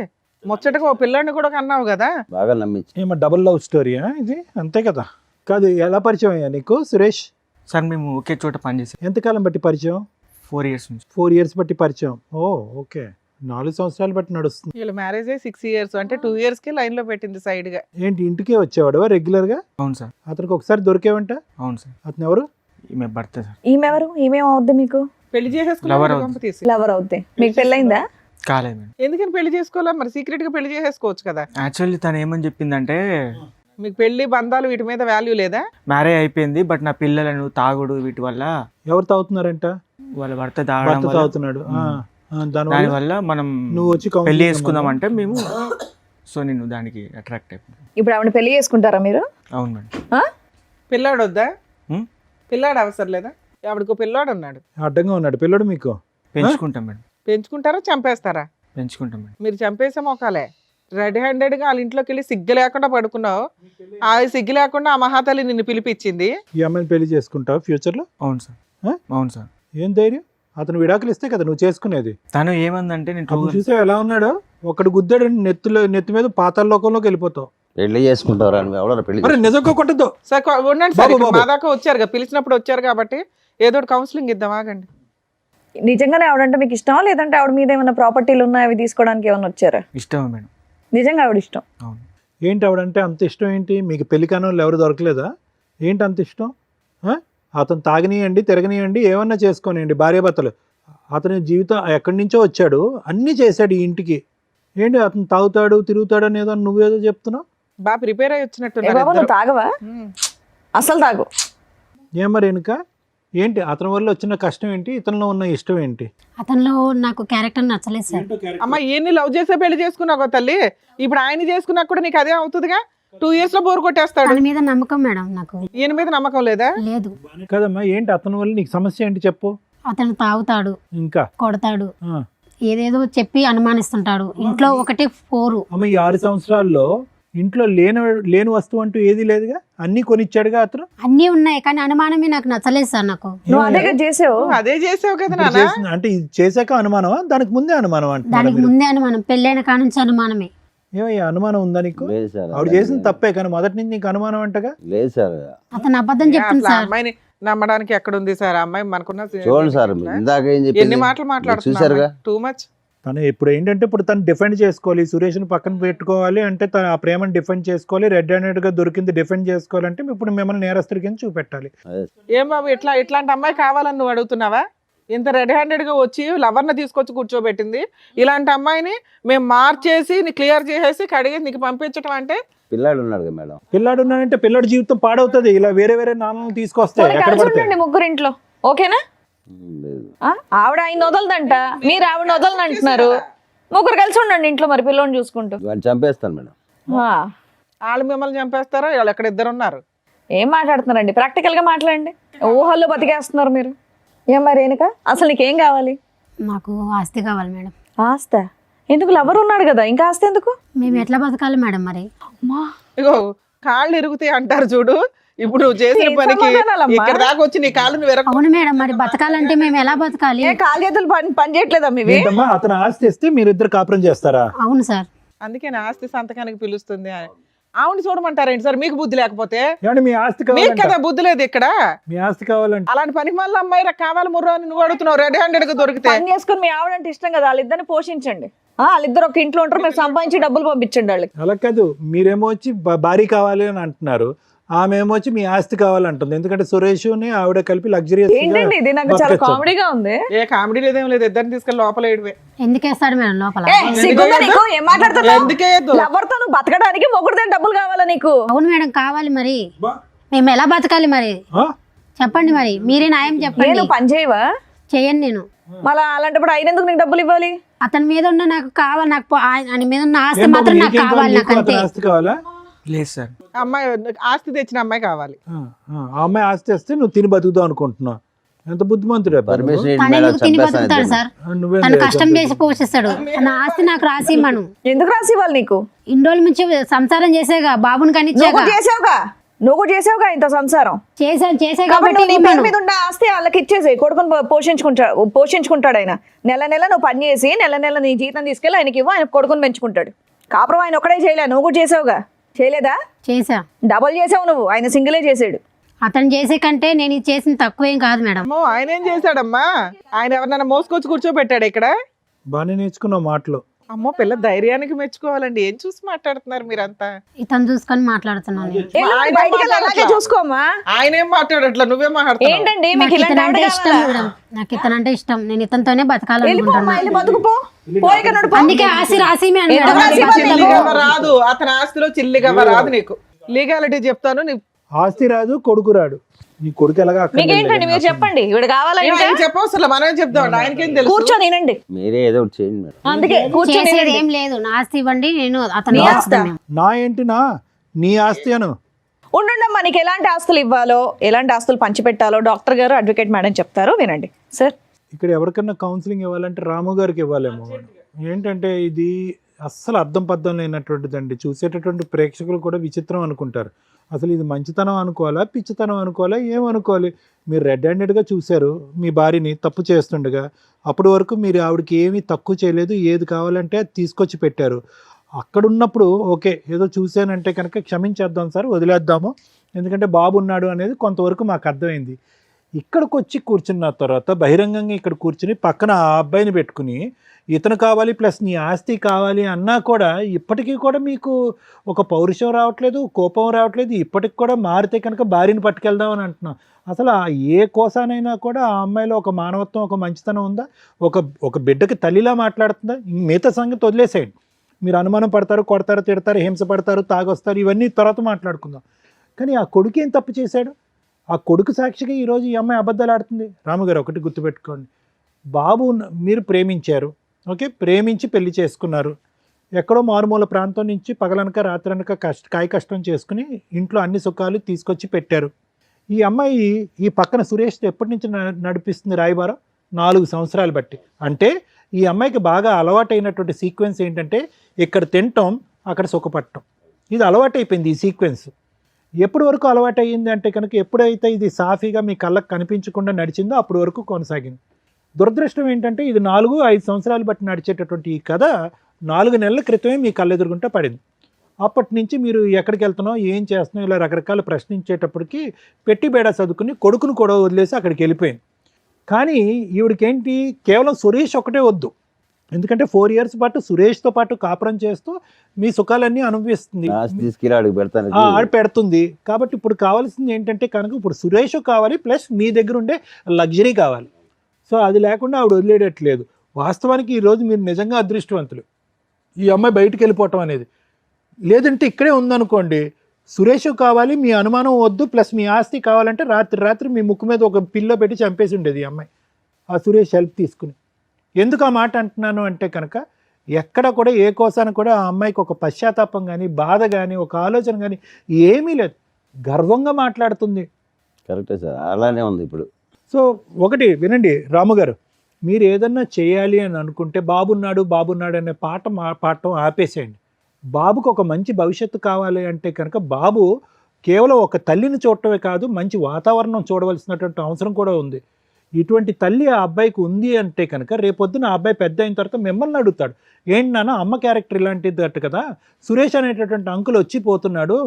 ముచ్చటగా ఓ పిల్లాడిని కూడా కన్నావు కదా. బాగా నమ్మించి. ఏమో డబుల్ లవ్ స్టోరీయా ఇది? అంతే కదా. కాదు, ఎలా పరిచయం అయ్యా నీకు సురేష్? సార్ మేము ఒకే చోట పనిచేసాం ఎంతకాలం బట్టి పరిచయం? 4 years నుంచి. 4 years బట్టి పరిచయం. ఓ ఓకే. 4 సంవత్సరాలు బట్టి నడుస్తుంది. వీళ్ళ మ్యారేజ్ 6 years, అంటే 2 years కి లైన్ లో పెట్టింది సైడ్ గా. ఏంటి ఇంటికే వచ్చేవాడు రెగ్యులర్ గా? అవును సార్. అతనికి ఒకసారి దొరికేవంట? అవును సార్. అతను ఎవరు? ఈమె భర్త సార్. ఈమెవరు? ఈమెమవుద్ది మీకు? పెళ్లి Lover చేసేసుకున్నారు అవుద్ది. గంప తీసి. లవర్ అవుద్ది. మీకు పెళ్ళయిందా? కాలేదు మేడం. ఎందుకని పెళ్లి చేసుకోవాలా మరి? సీక్రెట్ గా పెళ్లి చేసేసుకోవచ్చు కదా. యాక్చువల్లీ తను ఏమని చెప్పిందంటే మీకు పెళ్లి బంధాలు వీటి మీద వాల్యూ లేదా? మ్యారేజ్ అయిపోయింది, బట్ నా పిల్లలను తాగుడు వీటి వల్ల ఎవరు తాగుతున్నారంట? వాళ్ళ భర్త తాగడం భర్త వల్ల తాగుతున్నాడు. దానివల్ల దానివల్ల మనం నువ్వు వచ్చి పెళ్లి చేసుకుందాం అంటే మేము సో నేను దానికి అట్రాక్ట్ అయిపోయాను. ఇప్పుడు ఆవిడ పెళ్లి చేసుకుంటారా మీరు? అవును మేడం. ఆ? పిల్లాడు వద్దా? హ్మ్? పిల్లాడు అవసరం లేదా? ఆవిడకు పిల్లాడు ఉన్నాడు. అడ్డంగా ఉన్నాడు పిల్లడు మీకు? పెంచుకుంటాం మేడం. పెంచుకుంటారా చంపేస్తారా? పెంచుకుంటాం మేడం. మీరు చంపేసే మొక్కలే. రెడ్ హ్యాండెడ్ గా వాళ్ళ ఇంట్లోకి వెళ్ళి సిగ్గు లేకుండా పడుకున్నావు. ఆ సిగ్గు లేకుండా ఆ మహాతల్లి నిన్ను పిలిపించింది. ఈ అమ్మాయిని పెళ్లి చేసుకుంటావు ఫ్యూచర్ లో? అవును సార్. ఆ? అవును సార్. ఏం ధైర్యం? అతను విడాకులు ఇస్తే కదా నువ్వు చేసుకునేది. తను ఏమందంటే నేను అప్పుడు చూసావు ఎలా ఉన్నాడో? ఒకడు గుద్దాడు నెత్తి మీద పాతాళ లోకంలోకి వెళ్ళిపోతావు. పెళ్లి చేసుకుంటారా అని ఎవడో పెళ్లి మరి నిజంగా కొట్టద్దు. సార్ ఉండండి సార్, బాబు, ఇక్కడ బాబు. మా దాకా వచ్చారు కదా, పిలిచినప్పుడు వచ్చారు కాబట్టి ఏదో ఒకటి కౌన్సిలింగ్ ఇద్దాం, ఆగండి. నిజంగానే ఆవిడంటే మీకు ఇష్టమా, లేదంటే ఆవిడ మీద ఏమైనా ప్రాపర్టీలు ఉన్నాయా అవి తీసుకోవడానికి ఏమైనా వచ్చారా? ఇష్టమే మేడం. నిజంగా ఆవిడ ఇష్టం. అవును. ఏంటి ఆవిడంటే అంత ఇష్టం ఏంటి మీకు? పెళ్లి కాని వాళ్ళు ఎవరు దొరకలేదా? ఏంటి అంత ఇష్టం? అతను తాగనియండి తిరగనియండి ఏమన్నా చేసుకోనియండి భార్యాభర్తలు. అతని జీవితం ఎక్కడి నుంచో వచ్చాడు, అన్నీ చేశాడు ఈ ఇంటికి. ఏంటి అతను తాగుతాడు తిరుగుతాడు అనేదో నువ్వేదో చెప్తున్నావు? బాగా ప్రిపేర్ అయ్యి ఏ వచ్చినట్టున్నారు బాబు, ఇద్దరు. నువ్వు తాగవా? ఉమ్. అసలు తాగు. ఏం మరి వెనుక ఏంటి అతని వల్ల వచ్చిన కష్టం ఏంటి? ఇతనిలో ఉన్న ఇష్టం ఏంటి? అతనిలో నాకు క్యారెక్టర్ నచ్చలేదు సార్. అమ్మ ఈయన్ని లవ్ చేసే పెళ్లి చేసుకున్నావు తల్లి, ఇప్పుడు ఆయన చేసుకున్నా కూడా నీకు అదే అవుతుందిగా. 2 years లో బోర్ కొట్టేస్తాడు. తన మీద నమ్మకం మేడం నాకు ఈయన మీద నమ్మకం లేదా? లేదు. కదమ్మా ఏంటి అతని వల్ల నీకు సమస్య ఏంటి చెప్పు. అతను తాగుతాడు, ఇంకా కొడతాడు, ఆ. ఏదేదో చెప్పి అనుమానిస్తుంటాడు. ఇంట్లో ఒకటే పోరు. అమ్మ ఈ 6 సంవత్సరాల్లో ఇంట్లో లేని వస్తువు అంటూ ఏది లేదుగా, అన్నీ కొనిచ్చాడుగా అతను. అన్నీ ఉన్నాయి కానీ అనుమానమే నాకు నచ్చలేదు సార్. నాకు నువ్వు అదే కదా చేసావు. నువ్వు అదే చేసావు కదా ఇప్పుడు నాన్న. చేసిన- అంటే ఇది చేశాక అనుమానమా దానికి ముందే అనుమానం అంటున్నారా దానికి మీరు? ముందే అనుమానం, పెళ్ళైన కాడ నుంచి అనుమానమే. ఏమయ్యా అనుమానం ఉందా నీకు? లేదు సార్. ఆవిడ చేసిన తప్పే కానీ మొదటి నుంచి నీకు అనుమానం అంటగా? లేదు సార్. అతను అబద్ధం చెప్తుంది అసలు ఆ సార్. అమ్మాయిని నమ్మడానికి ఎక్కడ ఉంది సార్? ఆ అమ్మాయి మనకున్న చూడండి సార్ ఇందాక ఏం ఎన్ని చెప్పింది మాటలు చూసారుగా. మాట్లాడుతున్నా. Too much. తను ఇప్పుడు ఏంటంటే ఇప్పుడు తను డిఫెండ్ చేసుకోవాలి, సురేష్ని పక్కన పెట్టుకోవాలి అంటే తను ఆ ప్రేమను డిఫెండ్ చేసుకోవాలి, రెడ్ హ్యాండెడ్ గా దొరికింది డిఫెండ్ చేసుకోవాలంటే ఇప్పుడు మిమ్మల్ని నేరస్తుడి కింద చూపెట్టాలి. ఏం బాబు ఇట్లాంటి అమ్మాయి కావాలని నువ్వు అడుగుతున్నావా? ఇంత రెడ్ హ్యాండెడ్ గా వచ్చి లవర్ని తీసుకొచ్చి కూర్చోబెట్టింది. ఇలాంటి అమ్మాయిని మేము మార్చేసి క్లియర్ చేసేసి కడిగి నీకు పంపించడం అంటే? పిల్లాడు ఉన్నాడు కదా మేడం. పిల్లాడు ఉన్నాడంటే పిల్లాడి జీవితం పాడవుతుంది. ఇలా వేరే వేరే నామం తీసుకొస్తే పోనీ ఎక్కడ కలిసి పడితే ఉండండి ముగ్గురు ఇంట్లో, ఓకేనా? లేదు. ఆ? ఆవిడ ఆయన వదలదంట, మీరు ఆవిడ వదలని అంటున్నారు. ముగ్గురు కలిసి ఉండండి ఇంట్లో మరి పిల్లోని చూసుకుంటూ. వాడిని చంపేస్తాను మేడం. ఆ. వాళ్ళు మిమ్మల్ని చంపేస్తారా? వాళ్ళు ఎక్కడ ఇద్దరు ఉన్నారు. ఏం మాట్లాడుతున్నారండి? ప్రాక్టికల్ గా మాట్లాడండి. ఊహల్లో బతికేస్తున్నారు మీరు. ఏం మరి రేణుక, అసలు నీకేం కావాలి? నాకు ఆస్తి కావాలి మేడం. ఆస్త ఎందుకు? లవర్ ఉన్నాడు కదా, ఇంకా ఆస్తి ఎందుకు? మేము ఎట్లా బతకాలి మేడం మరి? అమ్మా, ఇగో కాళ్ళు ఇరుగుతాయి అంటారు చూడు. ఇప్పుడు నువ్వు చేసిన ఏం పనికి సమాధానాలమ్మా? ఇక్కడ దాకా వచ్చి నీ కాళ్ళు నువ్వు అవును మేడం, మరి బతకాలంటే మేము ఎలా బతకాలి? ఏ కాలు చేతులు పని చేయట్లేదా మీవి? ఏంటమ్మా అతను ఆస్తి ఇస్తే మీరిద్దరు కాపురం చేస్తారా? అవును సార్. అందుకే నా ఆస్తి సంతకానికి పిలుస్తుంది. ఆవిడ చూడమంటారేంటి సార్? మీకు బుద్ధి లేకపోతే? ఏమంటే మీ ఆస్తి మీకు కావాలంట? కదా బుద్ధి లేదు ఇక్కడ. మీ ఆస్తి కావాలంటే అలాంటి పని మళ్ళీ అమ్మాయి కావాలి ముర్రో అని నువ్వు అడుగుతున్నావు. రెడ్ హ్యాండెడ్ గా దొరికితే పని చేసుకుని మీ ఆవిడంటే ఇష్టం కదా, వాళ్ళిద్దరిని పోషించండి. వాళ్ళిద్దరు ఒక ఇంట్లో ఉంటారు, మీరు సంపాదించి డబ్బులు పంపించండి వాళ్ళకి. అలా కాదు, మీరేమో వచ్చి భారీ కావాలి అని అంటున్నారు, ఆమె ఏమో వచ్చి మీ ఆస్తి కావాలంటుంది. ఎందుకంటే సురేష్ ఆవిడ కలిపి లగ్జరియస్ ఏంటండి ఇది? నాకు చాలా కామెడీగా ఉంది. ఏ కామెడీ లేదేం లేదు. ఇద్దరిని తీసుకెళ్ళి లోపల వేయడమే. ఎందుకు వేస్తాడు మేడం లోపల? ఏ, సిగ్గుందా నీకు? ఏం మాట్లాడుతున్నావు? ఎందుకే లవర్ తో నువ్వు బతకడానికి మొగుడుదే డబ్బులు కావాలా నీకు? అవును మేడం కావాలి. మరి మేము ఎలా బతకాలి మరి? చెప్పండి మరి, మీరే న్యాయం చెప్పండి. నేను పని చేయవా? చేయను నేను. మళ్ళా అలాంటప్పుడు అయినందుకు నీకు డబ్బులు ఇవ్వాలి? అతని మీద ఉన్న నాకు కావాలి, నాకు ఆయన మీద ఉన్న ఆస్తి మాత్రం నాకు కావాలి, నాకు అంతే. ఆస్తి కావాలా? లేదు సార్. అమ్మాయి ఆస్తి తెచ్చిన అమ్మాయి కావాలి. ఆ అమ్మాయి ఆస్తి వస్తే నువ్వు తిని బతుకుతావు అనుకుంటున్నావు. ఎంత బుద్ధిమంతుడు పర్మిషన్ ఏంటి తను మేడం? ఎందుకు తిని బతుకుతాడు చంపేస్తాను. సార్? నువ్వేం తను కష్టం చేసి పోషిస్తాడు. నా ఆస్తి నాకు రాసి ఇమ్మను. ఎందుకు రాసి ఇవ్వాలి నీకు? ఇన్ని రోజుల నుంచి సంసారం చేసేగా, బాబుని నువ్వు కనిచ్చాగా. కూడా చేసావుగా ఇంత సంసారం. చేసే కాబట్టి కాబట్టి నీ పేరు మీద ఉన్న ఆస్తి వాళ్ళకి ఇచ్చేసేయి. కొడుకుని పోషించుకుంటాడు ఆయన. నెల నువ్వు పని చేసి నెల నీ జీతం తీసుకెళ్ళి ఆయనకి ఇవ్వు, ఆయన కొడుకుని పెంచుకుంటాడు. కాపురం ఆయన ఒకడే చేయలే, నువ్వు కూడా చేసావుగా. చేయలేదా? చేసా. డబుల్ చేసావు నువ్వు, ఆయన సింగిలే చేసాడు. అతను చేసే కంటే నేను ఇది చేసిన తక్కువేం కాదు మేడం. అమ్మో ఆయన ఏం చేశాడమ్మా? ఆయన ఎవరినైనా మోసుకొచ్చి కూర్చోబెట్టాడు ఇక్కడ? బాగానే నేర్చుకున్నావు మాటలు. అమ్మో పిల్ల ధైర్యానికి మెచ్చుకోవాలండి. ఏం చూసి మాట్లాడుతున్నారు మీరంతా? ఇతను చూసుకొని మాట్లాడుతున్నాను నేను. ఆయన బయటికి వెళ్ళి అలాగే మాట్లాడట్లా. చూసుకోమ్మా. ఆయన ఏం మాట్లాడట్లా, నువ్వే మాట్లాడుతున్నావు. ఏంటండి మీకు నాకు ఇలాంటి ఇతనంటే ఆవిడ ఇష్టం కావాలా? మేడం, నాకు ఇతనంటే ఇష్టం. నేను ఇతనితోనే వెళ్ళిపోమ్మా, బతకాలనుకుంటున్నాను. వెళ్ళి బతుకుపో. పోయిక నడుపు. అందుకే ఆసి రాసి మీ ఎంత అన్నాడు. రాసి నీకు ఇవ్వాలి చిల్లిగవ్వ నువ్వు? రాదు, అతని ఆస్తిలో చిల్లిగవ్వ రాదు. నీకు లీగాలిటీ చెప్తాను. ఆస్తి రాదు, కొడుకు రాడు. నీ కొడుకు ఎలాగా మీకేంటండి మీరు చెప్పండి, ఇవిడ కావాలా ఇంకా? ఆయన చెప్పవసరం, మనమే చెప్తాం. ఆయనకేం తెలుసు? కూర్చొని వినండి. మీరే ఏదో ఒకటి చేయండి మేడం. అందుకే కూర్చొని చేసేది వినండి. ఏం లేదు. నా ఆస్తి ఇవ్వండి, నేను అతను నీ ఆస్తా? నా ఏంటినా నీ ఆస్తి అను. ఉండుండమ్మా, నీకు ఎలాంటి ఆస్తులు ఇవ్వాలో, ఎలాంటి ఆస్తులు పంచిపెట్టాలో డాక్టర్ గారు, అడ్వకేట్ మేడం చెప్తారు, వినండి సార్. ఇక్కడ ఎవరికన్నా కౌన్సిలింగ్ ఇవ్వాలంటే రాము గారికి ఇవ్వాలేమో. ఏంటంటే ఇది అస్సలు అర్థం పద్ధం లేనటువంటిదండి. చూసేటటువంటి ప్రేక్షకులు కూడా విచిత్రం అనుకుంటారు. అసలు ఇది మంచితనం అనుకోవాలా, పిచ్చితనం అనుకోవాలా, ఏమనుకోవాలి? మీరు రెడ్ హ్యాండెడ్గా చూశారు మీ భార్యని తప్పు చేస్తుండగా. అప్పటి వరకు మీరు ఆవిడకి ఏమీ తక్కువ చేయలేదు, ఏది కావాలంటే అది తీసుకొచ్చి పెట్టారు. అక్కడ ఉన్నప్పుడు ఓకే, ఏదో చూశానంటే కనుక క్షమించేద్దాం సార్, వదిలేద్దాము, ఎందుకంటే బాబు ఉన్నాడు అనేది కొంతవరకు మాకు అర్థమైంది. ఇక్కడికి వచ్చి కూర్చున్న తర్వాత బహిరంగంగా ఇక్కడ కూర్చుని పక్కన ఆ అబ్బాయిని పెట్టుకుని ఇతను కావాలి ప్లస్ నీ ఆస్తి కావాలి అన్నా కూడా ఇప్పటికీ కూడా మీకు ఒక పౌరుషం రావట్లేదు, కోపం రావట్లేదు. ఇప్పటికి కూడా మారితే కనుక భార్యని పట్టుకెళ్దామని అంటున్నాం. అసలు ఏ కోసానైనా కూడా ఆ అమ్మాయిలో ఒక మానవత్వం, ఒక మంచితనం ఉందా? ఒక బిడ్డకి తల్లిలా మాట్లాడుతుందా? మిగతా సంగతి వదిలేసేయండి. మీరు అనుమానం పడతారు, కొడతారు, తిడతారు, హింస పడతారు, తాగొస్తారు, ఇవన్నీ తర్వాత మాట్లాడుకుందాం. కానీ ఆ కొడుకు ఏం తప్పు చేశాడు? ఆ కొడుకు సాక్షిగా ఈరోజు ఈ అమ్మాయి అబద్ధాలు ఆడుతుంది. రాముగారు ఒకటి గుర్తుపెట్టుకోండి, బాబు మీరు ప్రేమించారు, ఓకే, ప్రేమించి పెళ్లి చేసుకున్నారు. ఎక్కడో మారుమూల ప్రాంతం నుంచి పగలనక రాత్రనక కాయ కష్టం చేసుకుని ఇంట్లో అన్ని సుఖాలు తీసుకొచ్చి పెట్టారు. ఈ అమ్మాయి ఈ పక్కన సురేష్ ఎప్పటి నుంచి నడిపిస్తుంది రాయబారం? 4 సంవత్సరాలు బట్టి. అంటే ఈ అమ్మాయికి బాగా అలవాటైనటువంటి సీక్వెన్స్ ఏంటంటే ఇక్కడ తినటం, అక్కడ సుఖపడటం. ఇది అలవాటైపోయింది ఈ సీక్వెన్స్. ఎప్పటి వరకు అలవాటు అయ్యింది అంటే కనుక ఎప్పుడైతే ఇది సాఫీగా మీ కళ్ళకు కనిపించకుండా నడిచిందో అప్పటి వరకు కొనసాగింది. దురదృష్టం ఏంటంటే ఇది 4-5 సంవత్సరాలు బట్టి నడిచేటటువంటి ఈ కథ 4 నెలల క్రితమే మీ కళ్ళెదురుగుంటే పడింది. అప్పటి నుంచి మీరు ఎక్కడికి వెళ్తున్నావు, ఏం చేస్తున్నావు, ఇలా రకరకాల ప్రశ్నించేటప్పటికి పెట్టి బేడా చదువుకుని కొడుకును కూడా వదిలేసి అక్కడికి వెళ్ళిపోయింది. కానీ ఈవిడికేంటి, కేవలం సురేష్ ఒకటే వద్దు. ఎందుకంటే 4 years పాటు సురేష్తో పాటు కాపురం చేస్తూ మీ సుఖాలన్నీ అనుభవిస్తుంది, ఆస్తి తీసుకెళ్ళి ఆడికి పెడతాను. ఆడ పెడుతుంది. కాబట్టి ఇప్పుడు కావాల్సింది ఏంటంటే కనుక ఇప్పుడు సురేష్ కావాలి ప్లస్ మీ దగ్గర ఉండే లగ్జరీ కావాలి. సో అది లేకుండా ఆవిడ వదిలేయట్లేదు. వాస్తవానికి ఈరోజు మీరు నిజంగా అదృష్టవంతులు, ఈ అమ్మాయి బయటికి వెళ్ళిపోవటం అనేది. లేదంటే ఇక్కడే ఉందనుకోండి, సురేష్ కావాలి, మీ అనుమానం వద్దు, ప్లస్ మీ ఆస్తి కావాలంటే రాత్రి మీ ముక్కు మీద ఒక పిల్లో పెట్టి చంపేసి ఉండేది ఈ అమ్మాయి, ఆ సురేష్ హెల్ప్ తీసుకుని. ఎందుకు ఆ మాట అంటున్నాను అంటే కనుక ఎక్కడ కూడా ఏ కోసాన కూడా ఆ అమ్మాయికి ఒక పశ్చాత్తాపం కానీ, బాధ కానీ, ఒక ఆలోచన కానీ ఏమీ లేదు. గర్వంగా మాట్లాడుతుంది. కరెక్టే సార్, అలానే ఉంది ఇప్పుడు. సో ఒకటి వినండి రాము గారు, మీరు ఏదన్నా చేయాలి అని అనుకుంటే బాబున్నాడు అనే పాఠం ఆపేసేయండి. బాబుకు ఒక మంచి భవిష్యత్తు కావాలి అంటే కనుక బాబు కేవలం ఒక తల్లిని చూడటమే కాదు, మంచి వాతావరణం చూడవలసినటువంటి అవసరం కూడా ఉంది. ఇటువంటి తల్లి ఆ అబ్బాయికి ఉంది అంటే కనుక రేపొద్దున ఆ అబ్బాయి పెద్ద అయిన తర్వాత మిమ్మల్ని అడుగుతాడు, ఏంటి నాన్న అమ్మ క్యారెక్టర్ ఇలాంటిది అట్టు కదా, సురేష్ అనేటటువంటి అంకుల్ వచ్చిపోతున్నాడు,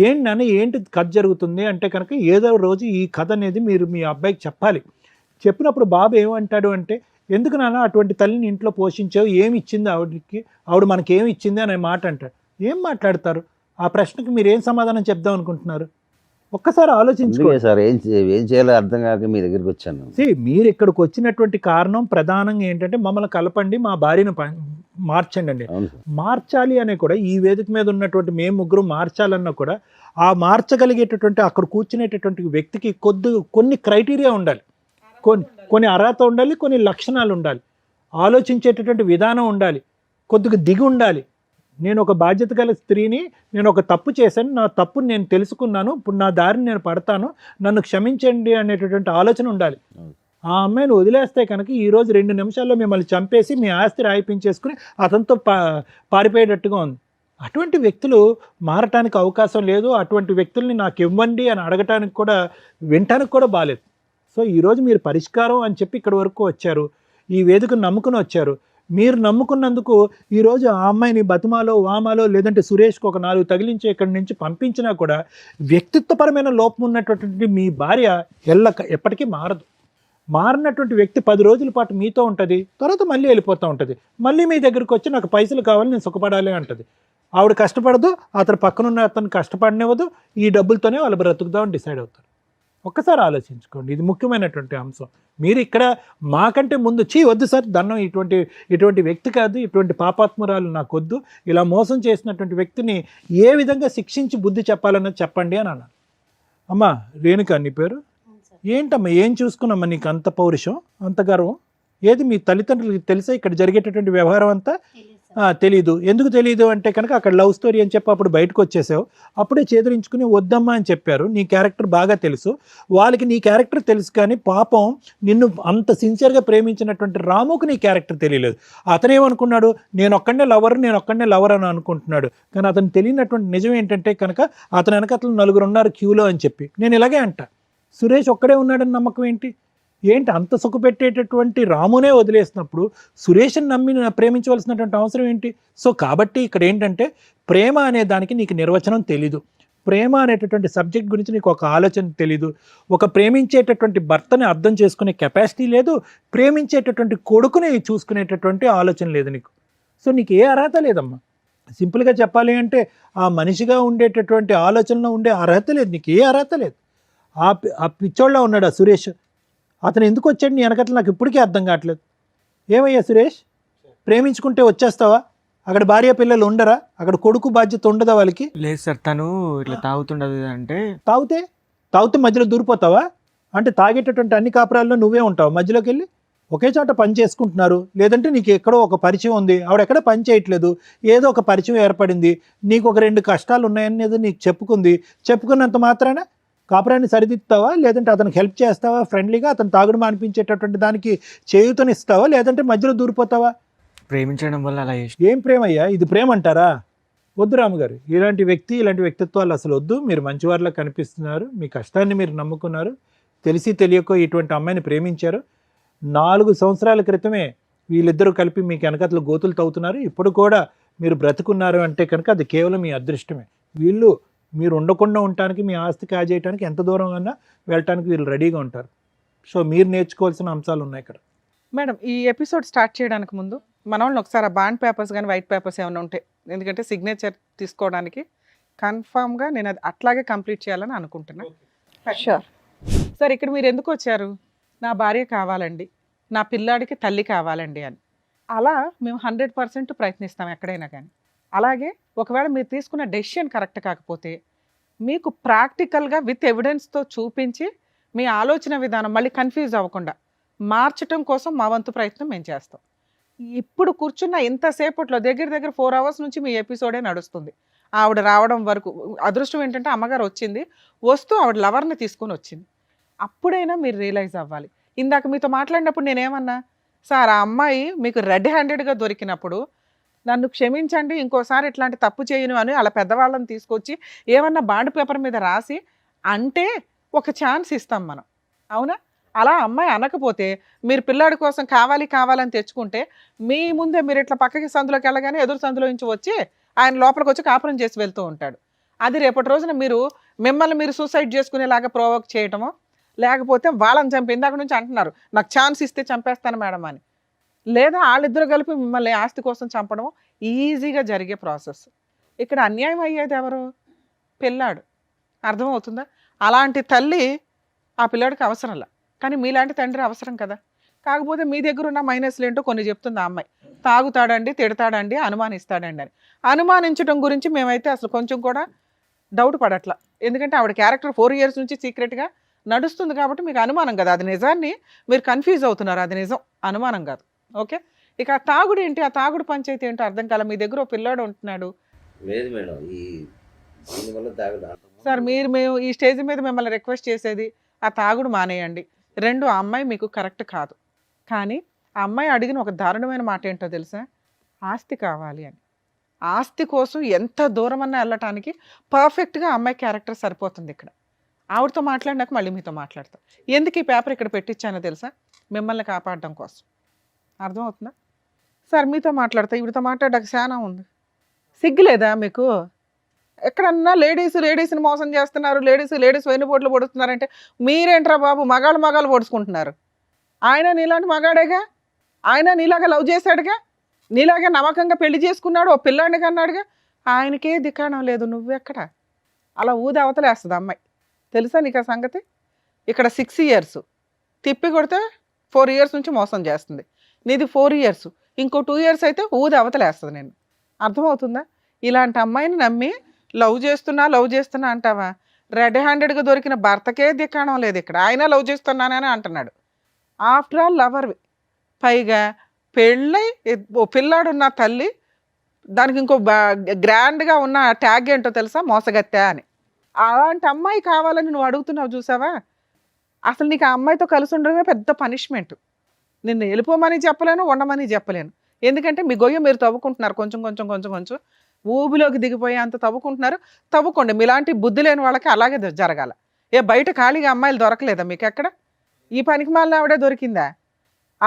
ఏంటి నాన్న ఏంటి కథ జరుగుతుంది అంటే కనుక ఏదో రోజు ఈ కథ అనేది మీరు మీ అబ్బాయికి చెప్పాలి. చెప్పినప్పుడు బాబు ఏమంటాడు అంటే, ఎందుకు నాన్న అటువంటి తల్లిని ఇంట్లో పోషించావు, ఏమి ఇచ్చింది ఆవిడకి, ఆవిడ మనకి ఏమి ఇచ్చింది అనే మాట అంటాడు. ఏం మాట్లాడతారు? ఆ ప్రశ్నకి మీరు ఏం సమాధానం చెప్దాం అనుకుంటున్నారు? ఒక్కసారి ఆలోచించుకోండి సార్. ఏం చేయాలో అర్థం కాక మీ దగ్గరికి వచ్చాను. మీరు ఇక్కడికి వచ్చినటువంటి కారణం ప్రధానంగా ఏంటంటే మమ్మల్ని కలపండి, మా భార్యను మార్చండి అండి. మార్చాలి అనే కూడా ఈ వేదిక మీద ఉన్నటువంటి మేము ముగ్గురు మార్చాలన్నా కూడా ఆ మార్చగలిగేటటువంటి అక్కడ కూర్చునేటటువంటి వ్యక్తికి కొన్ని క్రైటీరియా ఉండాలి, కొన్ని అర్హత ఉండాలి, కొన్ని లక్షణాలు ఉండాలి, ఆలోచించేటటువంటి విధానం ఉండాలి, కొద్దిగా దిగి ఉండాలి. నేను ఒక బాధ్యత గల స్త్రీని, నేను ఒక తప్పు చేశాను, నా తప్పుని నేను తెలుసుకున్నాను, ఇప్పుడు నా దారిని నేను పడతాను, నన్ను క్షమించండి అనేటటువంటి ఆలోచన ఉండాలి. ఆ అమ్మాయిని వదిలేస్తే కనుక ఈరోజు 2 నిమిషాల్లో మిమ్మల్ని చంపేసి మీ ఆస్తి రాయిపించేసుకుని అతనితో పారిపోయేటట్టుగా ఉంది. అటువంటి వ్యక్తులు మారటానికి అవకాశం లేదు. అటువంటి వ్యక్తుల్ని నాకు ఇవ్వండి అని అడగటానికి కూడా, వినటానికి కూడా బాలేదు. సో ఈరోజు మీరు పరిష్కారం అని చెప్పి ఇక్కడి వరకు వచ్చారు, ఈ వేదికను నమ్ముకుని వచ్చారు. మీరు నమ్ముకున్నందుకు ఈరోజు ఆ అమ్మాయిని బతుమాలో వామాలో లేదంటే సురేష్కి ఒక 4 తగిలించి ఇక్కడి నుంచి పంపించినా కూడా వ్యక్తిత్వపరమైన లోపం ఉన్నటువంటి మీ భార్య ఎప్పటికీ మారదు. మారినటువంటి వ్యక్తి 10 రోజుల పాటు మీతో ఉంటుంది, తర్వాత మళ్ళీ వెళ్ళిపోతూ ఉంటుంది. మళ్ళీ మీ దగ్గరికి వచ్చి నాకు పైసలు కావాలి, నేను సుఖపడాలి అంటుంది. ఆవిడ కష్టపడదు, అతను పక్కనున్న అతను కష్టపడనివ్వదు, ఈ డబ్బులతోనే వాళ్ళు బ్రతుకుదామని డిసైడ్ అవుతారు. ఒక్కసారి ఆలోచించుకోండి, ఇది ముఖ్యమైనటువంటి అంశం. మీరు ఇక్కడ మాకంటే ముందు వద్దు సార్ దండం, ఇటువంటి వ్యక్తి కాదు, ఇటువంటి పాపాత్మురాలు నాకు వద్దు, ఇలా మోసం చేసినటువంటి వ్యక్తిని ఏ విధంగా శిక్షించి బుద్ధి చెప్పాలన్నది చెప్పండి అని అన్నాను. అమ్మా రేణుక నీ పేరు ఏంటమ్మా, ఏం చూసుకున్నామ్మా నీకు అంత పౌరుషం, అంత గర్వం? ఏది మీ తల్లిదండ్రులకి తెలుసా ఇక్కడ జరిగేటటువంటి వ్యవహారం అంతా? తెలీదు. ఎందుకు తెలియదు అంటే కనుక అక్కడ లవ్ స్టోరీ అని చెప్పి అప్పుడు బయటకు వచ్చేసావు, అప్పుడే చేదరించుకుని వద్దమ్మా అని చెప్పారు. నీ క్యారెక్టర్ బాగా తెలుసు, వాళ్ళకి నీ క్యారెక్టర్ తెలుసు, కానీ పాపం నిన్ను అంత సిన్సియర్గా ప్రేమించినటువంటి రాముకు నీ క్యారెక్టర్ తెలియలేదు. అతనేమనుకున్నాడు, నేను ఒక్కడనే లవర్ అని అనుకుంటున్నాడు. కానీ అతను తెలియనటువంటి నిజం ఏంటంటే కనుక అతని వెనకతలు 4 ఉన్నారు క్యూలో అని చెప్పి. నేను ఇలాగే అంట, సురేష్ ఒక్కడే ఉన్నాడని నమ్మకం ఏంటి అంత సుఖపెట్టేటటువంటి రామునే వదిలేసినప్పుడు సురేష్ని నమ్మి ప్రేమించవలసినటువంటి అవసరం ఏంటి? సో కాబట్టి ఇక్కడ ఏంటంటే ప్రేమ అనే దానికి నీకు నిర్వచనం తెలీదు, ప్రేమ అనేటటువంటి సబ్జెక్ట్ గురించి నీకు ఒక ఆలోచన తెలీదు, ఒక ప్రేమించేటటువంటి భర్తని అర్థం చేసుకునే కెపాసిటీ లేదు, ప్రేమించేటటువంటి కొడుకుని చూసుకునేటటువంటి ఆలోచన లేదు నీకు. సో నీకు ఏ అర్హత లేదమ్మా. సింపుల్గా చెప్పాలి అంటే ఆ మనిషిగా ఉండేటటువంటి ఆలోచనలో ఉండే అర్హత లేదు, నీకు ఏ అర్హత లేదు. ఆ పిచ్చోళ్ళ ఉన్నాడు ఆ సురేష్, అతను ఎందుకు వచ్చాడు నీ వెనకట్ల నాకు ఇప్పటికీ అర్థం కావట్లేదు. ఏమయ్యా సురేష్, ప్రేమించుకుంటే వచ్చేస్తావా? అక్కడ భార్య పిల్లలు ఉండరా? అక్కడ కొడుకు బాధ్యత ఉండదా వాళ్ళకి? లేదు సార్, తను ఇట్లా తాగుతుండదు అంటే. తాగితే మధ్యలో దూరిపోతావా? అంటే తాగేటటువంటి అన్ని కాపురాల్లో నువ్వే ఉంటావు మధ్యలోకి వెళ్ళి? ఒకే చోట పని చేసుకుంటున్నారు, లేదంటే నీకు ఎక్కడో ఒక పరిచయం ఉంది, ఆవిడ ఎక్కడ పని చేయట్లేదు, ఏదో ఒక పరిచయం ఏర్పడింది, నీకు ఒక 2 కష్టాలు ఉన్నాయనేది నీకు చెప్పుకున్నంత మాత్రాన కాపురాన్ని సరిదిద్దుతావా? లేదంటే అతనికి హెల్ప్ చేస్తావా? ఫ్రెండ్లీగా అతను తాగుడు మానిపించేటటువంటి దానికి చేయూతనిస్తావా? లేదంటే మధ్యలో దూరిపోతావా? ప్రేమించడం వల్ల అలా చేసి. ఏం ప్రేమ అయ్యా ఇది? ప్రేమ అంటారా? వద్దు రాముగారు, ఇలాంటి వ్యక్తిత్వాలు అసలు వద్దు. మీరు మంచివారిలా కనిపిస్తున్నారు, మీ కష్టాన్ని మీరు నమ్ముకున్నారు, తెలిసి తెలియకో ఇటువంటి అమ్మాయిని ప్రేమించారు. 4 సంవత్సరాల క్రితమే వీళ్ళిద్దరూ కలిపి మీకు వెనకతలు గోతులు తవ్వుతున్నారు, ఇప్పుడు కూడా మీరు బ్రతుకున్నారు అంటే కనుక అది కేవలం మీ అదృష్టమే. వీళ్ళు మీరు ఉండకుండా ఉండటానికి, మీ ఆస్తి కాజేయడానికి ఎంత దూరం అన్నా వెళ్ళటానికి వీళ్ళు రెడీగా ఉంటారు. సో మీరు నేర్చుకోవాల్సిన అంశాలు ఉన్నాయి ఇక్కడ. మేడం, ఈ ఎపిసోడ్ స్టార్ట్ చేయడానికి ముందు మన వాళ్ళని ఒకసారి ఆ బాండ్ పేపర్స్ కానీ వైట్ పేపర్స్ ఏమైనా ఉంటాయి, ఎందుకంటే సిగ్నేచర్ తీసుకోవడానికి కన్ఫామ్గా నేను అది అట్లాగే కంప్లీట్ చేయాలని అనుకుంటున్నా. షూర్ సార్, ఇక్కడ మీరు ఎందుకు వచ్చారు? నా భార్య కావాలండి, నా పిల్లాడికి తల్లి కావాలండి అని. అలా మేము 100% ప్రయత్నిస్తాం ఎక్కడైనా కానీ. అలాగే ఒకవేళ మీరు తీసుకున్న డెసిషన్ కరెక్ట్ కాకపోతే మీకు ప్రాక్టికల్గా విత్ ఎవిడెన్స్తో చూపించి మీ ఆలోచన విధానం మళ్ళీ కన్ఫ్యూజ్ అవ్వకుండా మార్చటం కోసం మా వంతు ప్రయత్నం మేము చేస్తాం. ఇప్పుడు కూర్చున్న ఇంతసేపట్లో దగ్గర 4 hours నుంచి మీ ఎపిసోడే నడుస్తుంది. ఆవిడ రావడం వరకు అదృష్టం ఏంటంటే అమ్మగారు వచ్చింది, వస్తూ ఆవిడ లవర్ని తీసుకొని వచ్చింది. అప్పుడైనా మీరు రియలైజ్ అవ్వాలి. ఇందాక మీతో మాట్లాడినప్పుడు నేనేమన్నా, సార్ ఆ అమ్మాయి మీకు రెడ్ హ్యాండెడ్గా దొరికినప్పుడు నన్ను క్షమించండి, ఇంకోసారి ఇట్లాంటి తప్పు చేయను అని అలా పెద్దవాళ్ళని తీసుకొచ్చి ఏమన్నా బాండ్ పేపర్ మీద రాసి అంటే ఒక ఛాన్స్ ఇస్తాం మనం, అవునా? అలా అమ్మాయి అనకపోతే మీరు పిల్లాడి కోసం కావాలని తెచ్చుకుంటే మీ ముందే మీరు ఇట్లా పక్కకి సందులోకి వెళ్ళగానే ఎదురు సందులో నుంచి వచ్చి ఆయన లోపలికి వచ్చి కాపురం చేసి వెళ్తూ ఉంటాడు. అది రేపటి రోజున మిమ్మల్ని మీరు సూసైడ్ చేసుకునేలాగా ప్రొవోక్ చేయటమో, లేకపోతే వాళ్ళని చంపి ఇందాక నుంచి అంటున్నారు నాకు ఛాన్స్ ఇస్తే చంపేస్తాను మేడం అని, లేదా వాళ్ళిద్దరు కలిపి మిమ్మల్ని ఆస్తి కోసం చంపడం ఈజీగా జరిగే ప్రాసెస్. ఇక్కడ అన్యాయం అయ్యేది ఎవరు? పిల్లాడు. అర్థమవుతుందా? అలాంటి తల్లి ఆ పిల్లాడికి అవసరంలా, కానీ మీలాంటి తండ్రి అవసరం కదా. కాకపోతే మీ దగ్గర ఉన్న మైనస్లు ఏంటో కొన్ని చెప్తుంది ఆ అమ్మాయి. తాగుతాడండి, తిడతాడండి, అనుమానిస్తాడండి అని. అనుమానించడం గురించి మేమైతే అసలు కొంచెం కూడా డౌట్ పడట్లా, ఎందుకంటే ఆవిడ క్యారెక్టర్ 4 years నుంచి సీక్రెట్గా నడుస్తుంది కాబట్టి మీకు అనుమానం కదా, అది నిజాన్ని మీరు కన్ఫ్యూజ్ అవుతున్నారు, అది నిజం, అనుమానం కాదు. ఓకే, ఇక ఆ తాగుడు ఏంటి, ఆ తాగుడు పంచాయతీ ఏంటో అర్థం కాల. మీ దగ్గర ఓ పిల్లాడు ఉంటున్నాడు. లేదు మేడం, దీనివల్ల తాగుడు. సార్ మేము ఈ స్టేజ్ మీద మిమ్మల్ని రిక్వెస్ట్ చేసేది ఆ తాగుడు మానేయండి. 2, ఆ అమ్మాయి మీకు కరెక్ట్ కాదు, కానీ ఆ అమ్మాయి అడిగిన ఒక దారుణమైన మాట ఏంటో తెలుసా? ఆస్తి కావాలి అని. ఆస్తి కోసం ఎంత దూరం అన్నా వెళ్ళటానికి పర్ఫెక్ట్గా అమ్మాయి క్యారెక్టర్ సరిపోతుంది. ఇక్కడ ఆవిడతో మాట్లాడినాక మళ్ళీ మీతో మాట్లాడతా. ఎందుకు ఈ పేపర్ ఇక్కడ పెట్టించానో తెలుసా? మిమ్మల్ని కాపాడడం కోసం. అర్థమవుతుందా? సార్ మీతో మాట్లాడతా, ఈవిడతో మాట్లాడక చాలా ఉంది. సిగ్గులేదా మీకు? ఎక్కడన్నా లేడీస్ని మోసం చేస్తున్నారు, లేడీస్ వెన్నుపోట్లు పొడుస్తున్నారంటే మీరేంట్రా బాబు మగాళ్ళు పొడుచుకుంటున్నారు? ఆయన నీలాంటి మగాడేగా, ఆయన నీలాగా లవ్ చేశాడుగా, నీలాగా నమ్మకంగా పెళ్లి చేసుకున్నాడు, ఓ పిల్లాడిని కన్నాడుగా. ఆయనకే దిక్కాణం లేదు, నువ్వెక్కడ? అలా ఊది అవతలేస్తుంది అమ్మాయి. తెలుసా నీకు ఆ సంగతి? ఇక్కడ 6 years తిప్పి కొడితే 4 years నుంచి మోసం చేస్తుంది. నీది 4 years, ఇంకో 2 years అయితే ఊది అవతలేస్తుంది. నేను అర్థమవుతుందా? ఇలాంటి అమ్మాయిని నమ్మి లవ్ చేస్తున్నా అంటావా? రెడ్ హ్యాండెడ్గా దొరికిన భర్తకే దిక్కాణం లేదు ఇక్కడ. ఆయన లవ్ చేస్తున్నానని అంటున్నాడు. ఆఫ్టర్ ఆల్ లవర్వి, పైగా పెళ్ళై ఓ పిల్లాడున్న తల్లి, దానికి ఇంకో గ్రాండ్గా ఉన్న ట్యాగ్ ఏంటో తెలుసా? మోసగత్తె అని. అలాంటి అమ్మాయి కావాలని నువ్వు అడుగుతున్నావు చూసావా? అసలు నీకు ఆ అమ్మాయితో కలిసి ఉండడమే పెద్ద పనిష్మెంట్. నిన్ను వెళ్ళిపోమని చెప్పలేను, ఉండమని చెప్పలేను. ఎందుకంటే మీ గొయ్య మీరు తవ్వుకుంటున్నారు, కొంచెం ఊబిలోకి దిగిపోయి అంత తవ్వుకుంటున్నారు. తవ్వుకోండి, మీలాంటి బుద్ధి లేని వాళ్ళకి అలాగే జరగాల. బయట ఖాళీగా అమ్మాయిలు దొరకలేదా మీకు ఎక్కడ? ఈ పనికి మాలిన ఆవిడే దొరికిందా?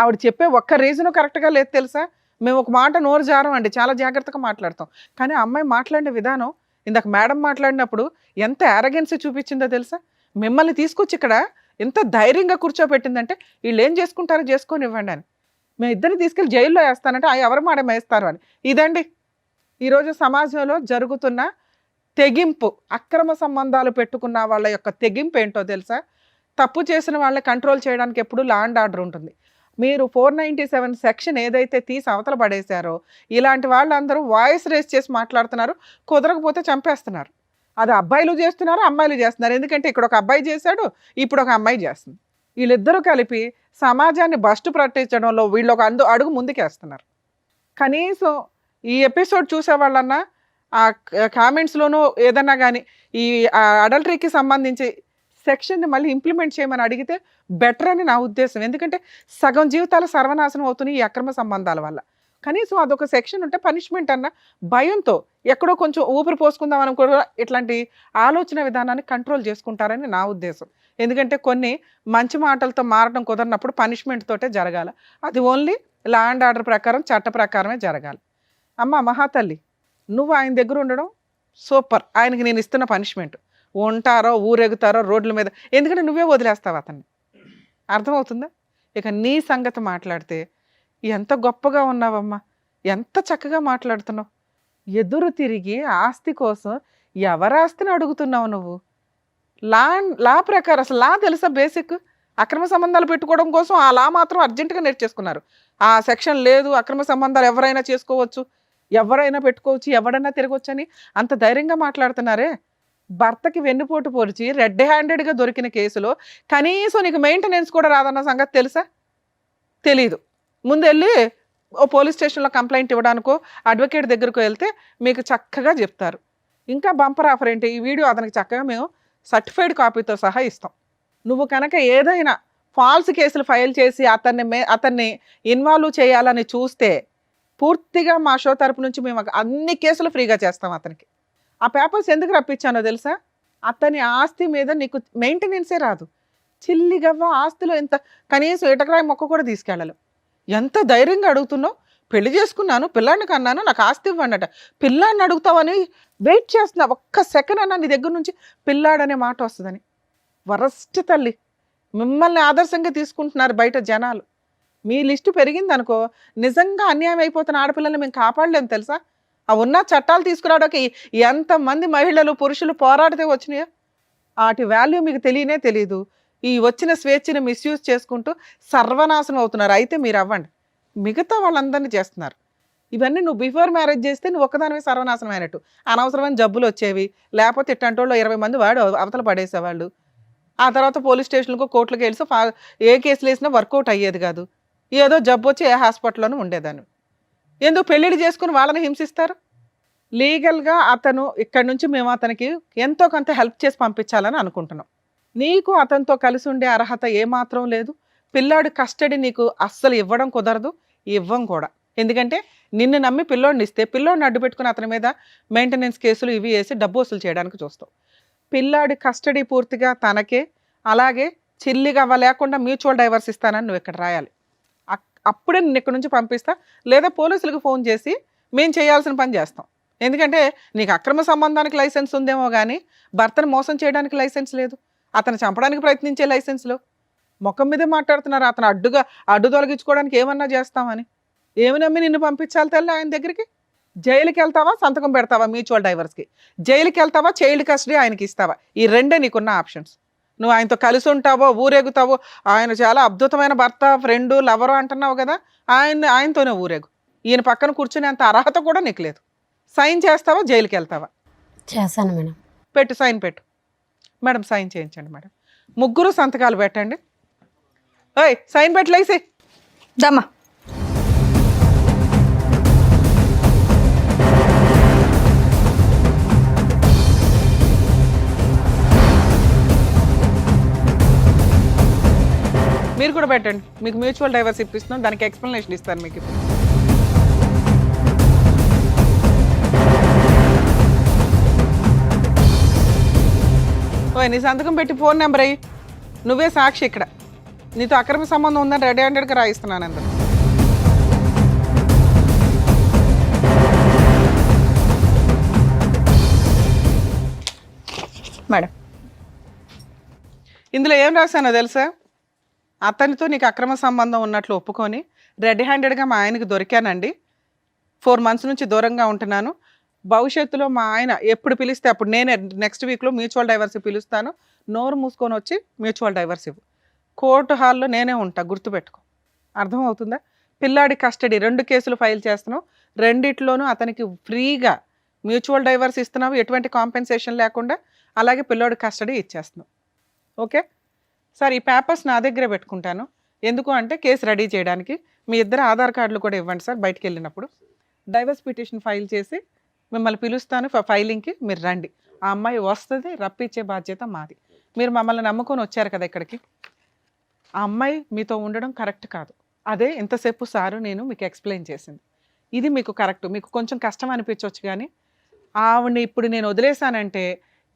ఆవిడ చెప్పే ఒక్క రీజను కరెక్ట్గా లేదు తెలుసా? మేము ఒక మాట నోరు జారం అండి, చాలా జాగ్రత్తగా మాట్లాడతాం. కానీ అమ్మాయి మాట్లాడిన విధానం, ఇందాక మేడం మాట్లాడినప్పుడు ఎంత యారగెన్సీ చూపించిందో తెలుసా? మిమ్మల్ని తీసుకొచ్చి ఇక్కడ ఎంత ధైర్యంగా కూర్చోబెట్టిందంటే, వీళ్ళు ఏం చేసుకుంటారో చేసుకొని ఇవ్వండి అని. మేము ఇద్దరిని తీసుకెళ్ళి జైల్లో వేస్తానంటే ఎవరు మాట వేస్తారు అని. ఇదండి ఈరోజు సమాజంలో జరుగుతున్న తెగింపు. అక్రమ సంబంధాలు పెట్టుకున్న వాళ్ళ యొక్క తెగింపు ఏంటో తెలుసా? తప్పు చేసిన వాళ్ళని కంట్రోల్ చేయడానికి ఎప్పుడు లా అండ్ ఆర్డర్ ఉంటుంది. మీరు 497 సెక్షన్ ఏదైతే తీసి అవతల పడేశారో, ఇలాంటి వాళ్ళందరూ వాయిస్ రేస్ చేసి మాట్లాడుతున్నారు, కుదరకపోతే చంపేస్తున్నారు. అది అబ్బాయిలు చేస్తున్నారు, అమ్మాయిలు చేస్తున్నారు. ఎందుకంటే ఇక్కడ ఒక అబ్బాయి చేశాడు, ఇప్పుడు ఒక అమ్మాయి చేస్తుంది. వీళ్ళిద్దరూ కలిపి సమాజాన్ని బస్టు పట్టించడంలో వీళ్ళు ఒక అడుగు ముందుకేస్తున్నారు. కనీసం ఈ ఎపిసోడ్ చూసే వాళ్ళన్నా ఆ కామెంట్స్లోనూ ఏదన్నా కానీ ఈ అడల్టరీకి సంబంధించి సెక్షన్ని మళ్ళీ ఇంప్లిమెంట్ చేయమని అడిగితే బెటర్ అని నా ఉద్దేశం. ఎందుకంటే సగం జీవితాలు సర్వనాశనం అవుతున్నాయి ఈ అక్రమ సంబంధాల వల్ల. కనీసం అదొక సెక్షన్ ఉంటే పనిష్మెంట్ అన్న భయంతో ఎక్కడో కొంచెం ఊపిరి పోసుకుందాం అని కూడా ఇట్లాంటి ఆలోచన విధానాన్ని కంట్రోల్ చేసుకుంటారని నా ఉద్దేశం. ఎందుకంటే కొన్ని మంచి మాటలతో మారడం కుదరినప్పుడు పనిష్మెంట్ తోటే జరగాల. అది ఓన్లీ లా అండ్ ఆర్డర్ ప్రకారం, చట్ట ప్రకారమే జరగాలి. అమ్మ మహాతల్లి, నువ్వు ఆయన దగ్గర ఉండడం సూపర్. ఆయనకి నేను ఇస్తున్న పనిష్మెంట్. ఉంటారో ఊరెగుతారో రోడ్ల మీద, ఎందుకంటే నువ్వే వదిలేస్తావు అతన్ని. అర్థమవుతుందా? ఇక నీ సంగతి మాట్లాడితే, ఎంత గొప్పగా ఉన్నావమ్మా, ఎంత చక్కగా మాట్లాడుతున్నావు. ఎదురు తిరిగి ఆస్తి కోసం ఎవరి ఆస్తిని అడుగుతున్నావు నువ్వు? లా ప్రకారం, అసలు లా తెలుసా బేసిక్? అక్రమ సంబంధాలు పెట్టుకోవడం కోసం ఆ లా మాత్రం అర్జెంటుగా నేర్చేసుకున్నారు. ఆ సెక్షన్ లేదు, అక్రమ సంబంధాలు ఎవరైనా చేసుకోవచ్చు, ఎవరైనా పెట్టుకోవచ్చు, ఎవరైనా తిరగవచ్చు అని అంత ధైర్యంగా మాట్లాడుతున్నారే. భర్తకి వెన్నుపోటు పొడిచి రెడ్ హ్యాండెడ్గా దొరికిన కేసులో కనీసం నీకు మెయింటెనెన్స్ కూడా రాదన్న సంగతి తెలుసా? తెలీదు. ముందు వెళ్ళి ఓ పోలీస్ స్టేషన్లో కంప్లైంట్ ఇవ్వడానికో అడ్వకేట్ దగ్గరకు వెళ్తే మీకు చక్కగా చెప్తారు. ఇంకా బంపర్ ఆఫర్ ఏంటి, ఈ వీడియో అతనికి చక్కగా మేము సర్టిఫైడ్ కాపీతో సహా ఇస్తాం. నువ్వు కనుక ఏదైనా ఫాల్స్ కేసులు ఫైల్ చేసి అతన్ని ఇన్వాల్వ్ చేయాలని చూస్తే పూర్తిగా మా షో తరపు నుంచి మేము అన్ని కేసులు ఫ్రీగా చేస్తాం అతనికి. ఆ పేపర్స్ ఎందుకు రప్పించానో తెలుసా? అతని ఆస్తి మీద నీకు మెయింటెనెన్సే రాదు. చిల్లిగవ్వ ఆస్తిలో ఎంత, కనీసం ఇటకరాయి మొక్క కూడా తీసుకెళ్ళాలి. ఎంత ధైర్యంగా అడుగుతున్నావు? పెళ్లి చేసుకున్నాను, పిల్లాడిని కన్నాను, నాకు ఆస్తి ఇవ్వండి అట. పిల్లాడిని అడుగుతావని వెయిట్ చేస్తున్నా, ఒక్క సెకండ్ అన్నా నీ దగ్గర నుంచి పిల్లాడనే మాట వస్తుందని. వరస్ట్ తల్లి, మిమ్మల్ని ఆదర్శంగా తీసుకుంటున్నారు బయట జనాలు. మీ లిస్టు పెరిగింది అనుకో, నిజంగా అన్యాయం అయిపోతున్న ఆడపిల్లల్ని మేము కాపాడలేము తెలుసా? ఆ ఉన్న చట్టాలు తీసుకురావడానికి ఎంతమంది మహిళలు పురుషులు పోరాడితే వచ్చినాయో, వాటి వాల్యూ మీకు తెలియనే తెలియదు. ఈ వచ్చిన స్వేచ్ఛని మిస్యూజ్ చేసుకుంటూ సర్వనాశనం అవుతున్నారు. అయితే మీరు అవ్వండి, మిగతా వాళ్ళందరినీ చేస్తున్నారు. ఇవన్నీ నువ్వు బిఫోర్ మ్యారేజ్ చేస్తే నువ్వు ఒక్కదానివే సర్వనాశనం అయినట్టు. అనవసరమైన జబ్బులు వచ్చేవి, లేకపోతే ఇట్టంటోళ్ళు 20 మంది వాడు అవతల పడేసేవాళ్ళు. ఆ తర్వాత పోలీస్ స్టేషన్కో కోర్టులకు వెళ్ళి ఏ కేసులు వేసినా వర్కౌట్ అయ్యేది కాదు. ఏదో జబ్బు వచ్చి ఏ హాస్పిటల్లోనూ ఉండేదాన్ని. ఎందుకు పెళ్ళిళ్ళు చేసుకుని వాళ్ళని హింసిస్తారు? లీగల్గా అతను ఇక్కడి నుంచి మేము అతనికి ఎంతో కొంత హెల్ప్ చేసి పంపించాలని అనుకుంటున్నాం. నీకు అతనితో కలిసి ఉండే అర్హత ఏమాత్రం లేదు. పిల్లాడి కస్టడీ నీకు అస్సలు ఇవ్వడం కుదరదు, ఇవ్వం కూడా. ఎందుకంటే నిన్ను నమ్మి పిల్లోడిని ఇస్తే పిల్లోడిని అడ్డు పెట్టుకుని అతని మీద మెయింటెనెన్స్ కేసులు ఇవి వేసి డబ్బు వసూలు చేయడానికి చూస్తావు. పిల్లాడి కస్టడీ పూర్తిగా తనకే, అలాగే చిల్లిగా లేకుండా మ్యూచువల్ డైవర్స్ ఇస్తానని నువ్వు ఇక్కడ రాయాలి. అప్పుడే నిన్ను ఇక్కడ నుంచి పంపిస్తా, లేదా పోలీసులకు ఫోన్ చేసి మేము చేయాల్సిన పని చేస్తాం. ఎందుకంటే నీకు అక్రమ సంబంధానికి లైసెన్స్ ఉందేమో కానీ భర్తను మోసం చేయడానికి లైసెన్స్ లేదు, అతను చంపడానికి ప్రయత్నించే లైసెన్స్లో. ముఖం మీదే మాట్లాడుతున్నారు. అతను అడ్డు తొలగించుకోవడానికి ఏమన్నా చేస్తామని. ఏమి నమ్మి నిన్ను పంపించాలి తల్లి ఆయన దగ్గరికి? జైలుకి వెళ్తావా, సంతకం పెడతావా మ్యూచువల్ డైవర్స్కి? జైలుకి వెళ్తావా, చైల్డ్ కస్టడీ ఆయనకి ఇస్తావా? ఈ రెండే నీకున్న ఆప్షన్స్. నువ్వు ఆయనతో కలిసి ఉంటావో, ఊరేగుతావో, ఆయన చాలా అద్భుతమైన భర్త, ఫ్రెండు, లవరు అంటున్నావు కదా, ఆయనతోనే ఊరేగు. ఈయన పక్కన కూర్చునే అంత అర్హత కూడా నీకు లేదు. సైన్ చేస్తావా, జైలుకి వెళ్తావా? చేస్తాను మేడం. పెట్టు, సైన్ పెట్టు మేడం. సైన్ చేయించండి మేడం. ముగ్గురు సంతకాలు పెట్టండి. ఓయ్ సైన్ పెట్టలేసి దమ్మా. మీరు కూడా పెట్టండి. మీకు మ్యూచువల్ డైవర్స్ ఇప్పిస్తున్నాం, దానికి ఎక్స్ప్లెనేషన్ ఇస్తాను మీకు ఇప్పుడు. ఓయ్ నీ సంతకం పెట్టి ఫోన్ నెంబర్ అయ్యి, నువ్వే సాక్షి ఇక్కడ. నీతో అక్రమ సంబంధం ఉందని రెడీ హ్యాండెడ్గా రాయిస్తున్నాను అందరు. మేడం ఇందులో ఏం రాశానో తెలుసా? అతనితో నీకు అక్రమ సంబంధం ఉన్నట్లు ఒప్పుకొని రెడీ హ్యాండెడ్గా మా ఆయనకి దొరికానండి. 4 months నుంచి దూరంగా ఉంటున్నాను. భవిష్యత్తులో మా ఆయన ఎప్పుడు పిలిస్తే అప్పుడు నేనే నెక్స్ట్ వీక్లో మ్యూచువల్ డైవర్స్ పిలుస్తాను. నోరు మూసుకొని వచ్చి మ్యూచువల్ డైవర్స్ ఇవ్వు. కోర్టు హాల్లో నేనే ఉంటా, గుర్తుపెట్టుకో. అర్థమవుతుందా? పిల్లాడి కస్టడీ 2 కేసులు ఫైల్ చేస్తున్నావు. రెండిట్లోనూ అతనికి ఫ్రీగా మ్యూచువల్ డైవర్స్ ఇస్తున్నావు, ఎటువంటి కాంపెన్సేషన్ లేకుండా. అలాగే పిల్లోడి కస్టడీ ఇచ్చేస్తున్నావు. ఓకే సార్, ఈ పేపర్స్ నా దగ్గరే పెట్టుకుంటాను. ఎందుకు అంటే కేసు రెడీ చేయడానికి. మీ ఇద్దరు ఆధార్ కార్డులు కూడా ఇవ్వండి సార్. బయటికి వెళ్ళినప్పుడు డైవర్స్ పిటిషన్ ఫైల్ చేసి మిమ్మల్ని పిలుస్తాను ఫైలింగ్కి. మీరు రండి. ఆ అమ్మాయి వస్తుంది, రప్పించే బాధ్యత మాది. మీరు మమ్మల్ని నమ్ముకొని వచ్చారు కదా ఇక్కడికి. ఆ అమ్మాయి మీతో ఉండడం కరెక్ట్ కాదు. అదే ఇంతసేపు సారు నేను మీకు ఎక్స్ప్లెయిన్ చేసింది. ఇది మీకు కరెక్ట్. మీకు కొంచెం కష్టం అనిపించవచ్చు, కానీ ఆవిడని ఇప్పుడు నేను వదిలేశానంటే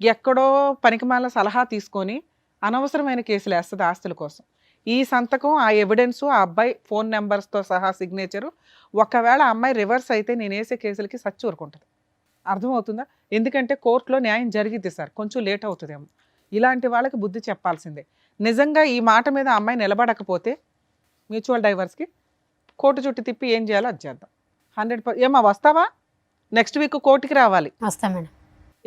ఎక్కడో పనికిమాల సలహా తీసుకొని అనవసరమైన కేసులు వేస్తుంది ఆస్తుల కోసం. ఈ సంతకం, ఆ ఎవిడెన్సు, ఆ అబ్బాయి ఫోన్ నెంబర్స్తో సహా సిగ్నేచరు, ఒకవేళ ఆ అమ్మాయి రివర్స్ అయితే నేను వేసే కేసులకి సచ్చి ఊరుకుంటుంది. అర్థమవుతుందా? ఎందుకంటే కోర్టులో న్యాయం జరిగిద్ది సార్, కొంచెం లేట్ అవుతుందేమో. ఇలాంటి వాళ్ళకి బుద్ధి చెప్పాల్సిందే. నిజంగా ఈ మాట మీద ఆ అమ్మాయి నిలబడకపోతే మ్యూచువల్ డైవర్స్కి కోర్టు చుట్టూ తిప్పి ఏం చేయాలో అది చేద్దాం. 100%. ఏమా వస్తావా? నెక్స్ట్ వీక్ కోర్టుకి రావాలి. వస్తా మేడం.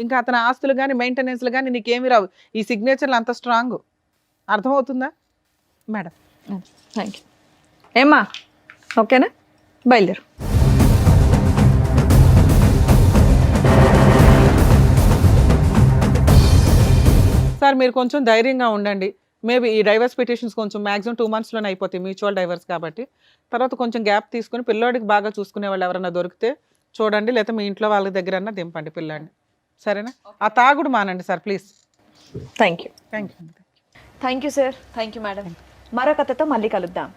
ఇంకా అతని ఆస్తులు కానీ మెయింటెనెన్స్లు కానీ నీకేమి రావు. ఈ సిగ్నేచర్లు అంత స్ట్రాంగ్. అర్థమవుతుందా మేడం? Thank you. ఏమ్మా ఓకేనా? బయలుదేరు. సార్ మీరు కొంచెం ధైర్యంగా ఉండండి. మేబీ ఈ డైవర్స్ పిటిషన్స్ కొంచెం మ్యాక్సిమం 2 monthsలోనే అయిపోతాయి, మ్యూచువల్ డైవర్స్ కాబట్టి. తర్వాత కొంచెం గ్యాప్ తీసుకుని పిల్లోడికి బాగా చూసుకునే వాళ్ళు ఎవరైనా దొరికితే చూడండి, లేకపోతే మీ ఇంట్లో వాళ్ళ దగ్గర దింపండి పిల్లాడిని. సరేనా? ఆ తాగుడు మానండి sir please. Thank you. Thank you. Thank you sir. Thank you madam. మరో కథతో మళ్ళీ కలుద్దాం.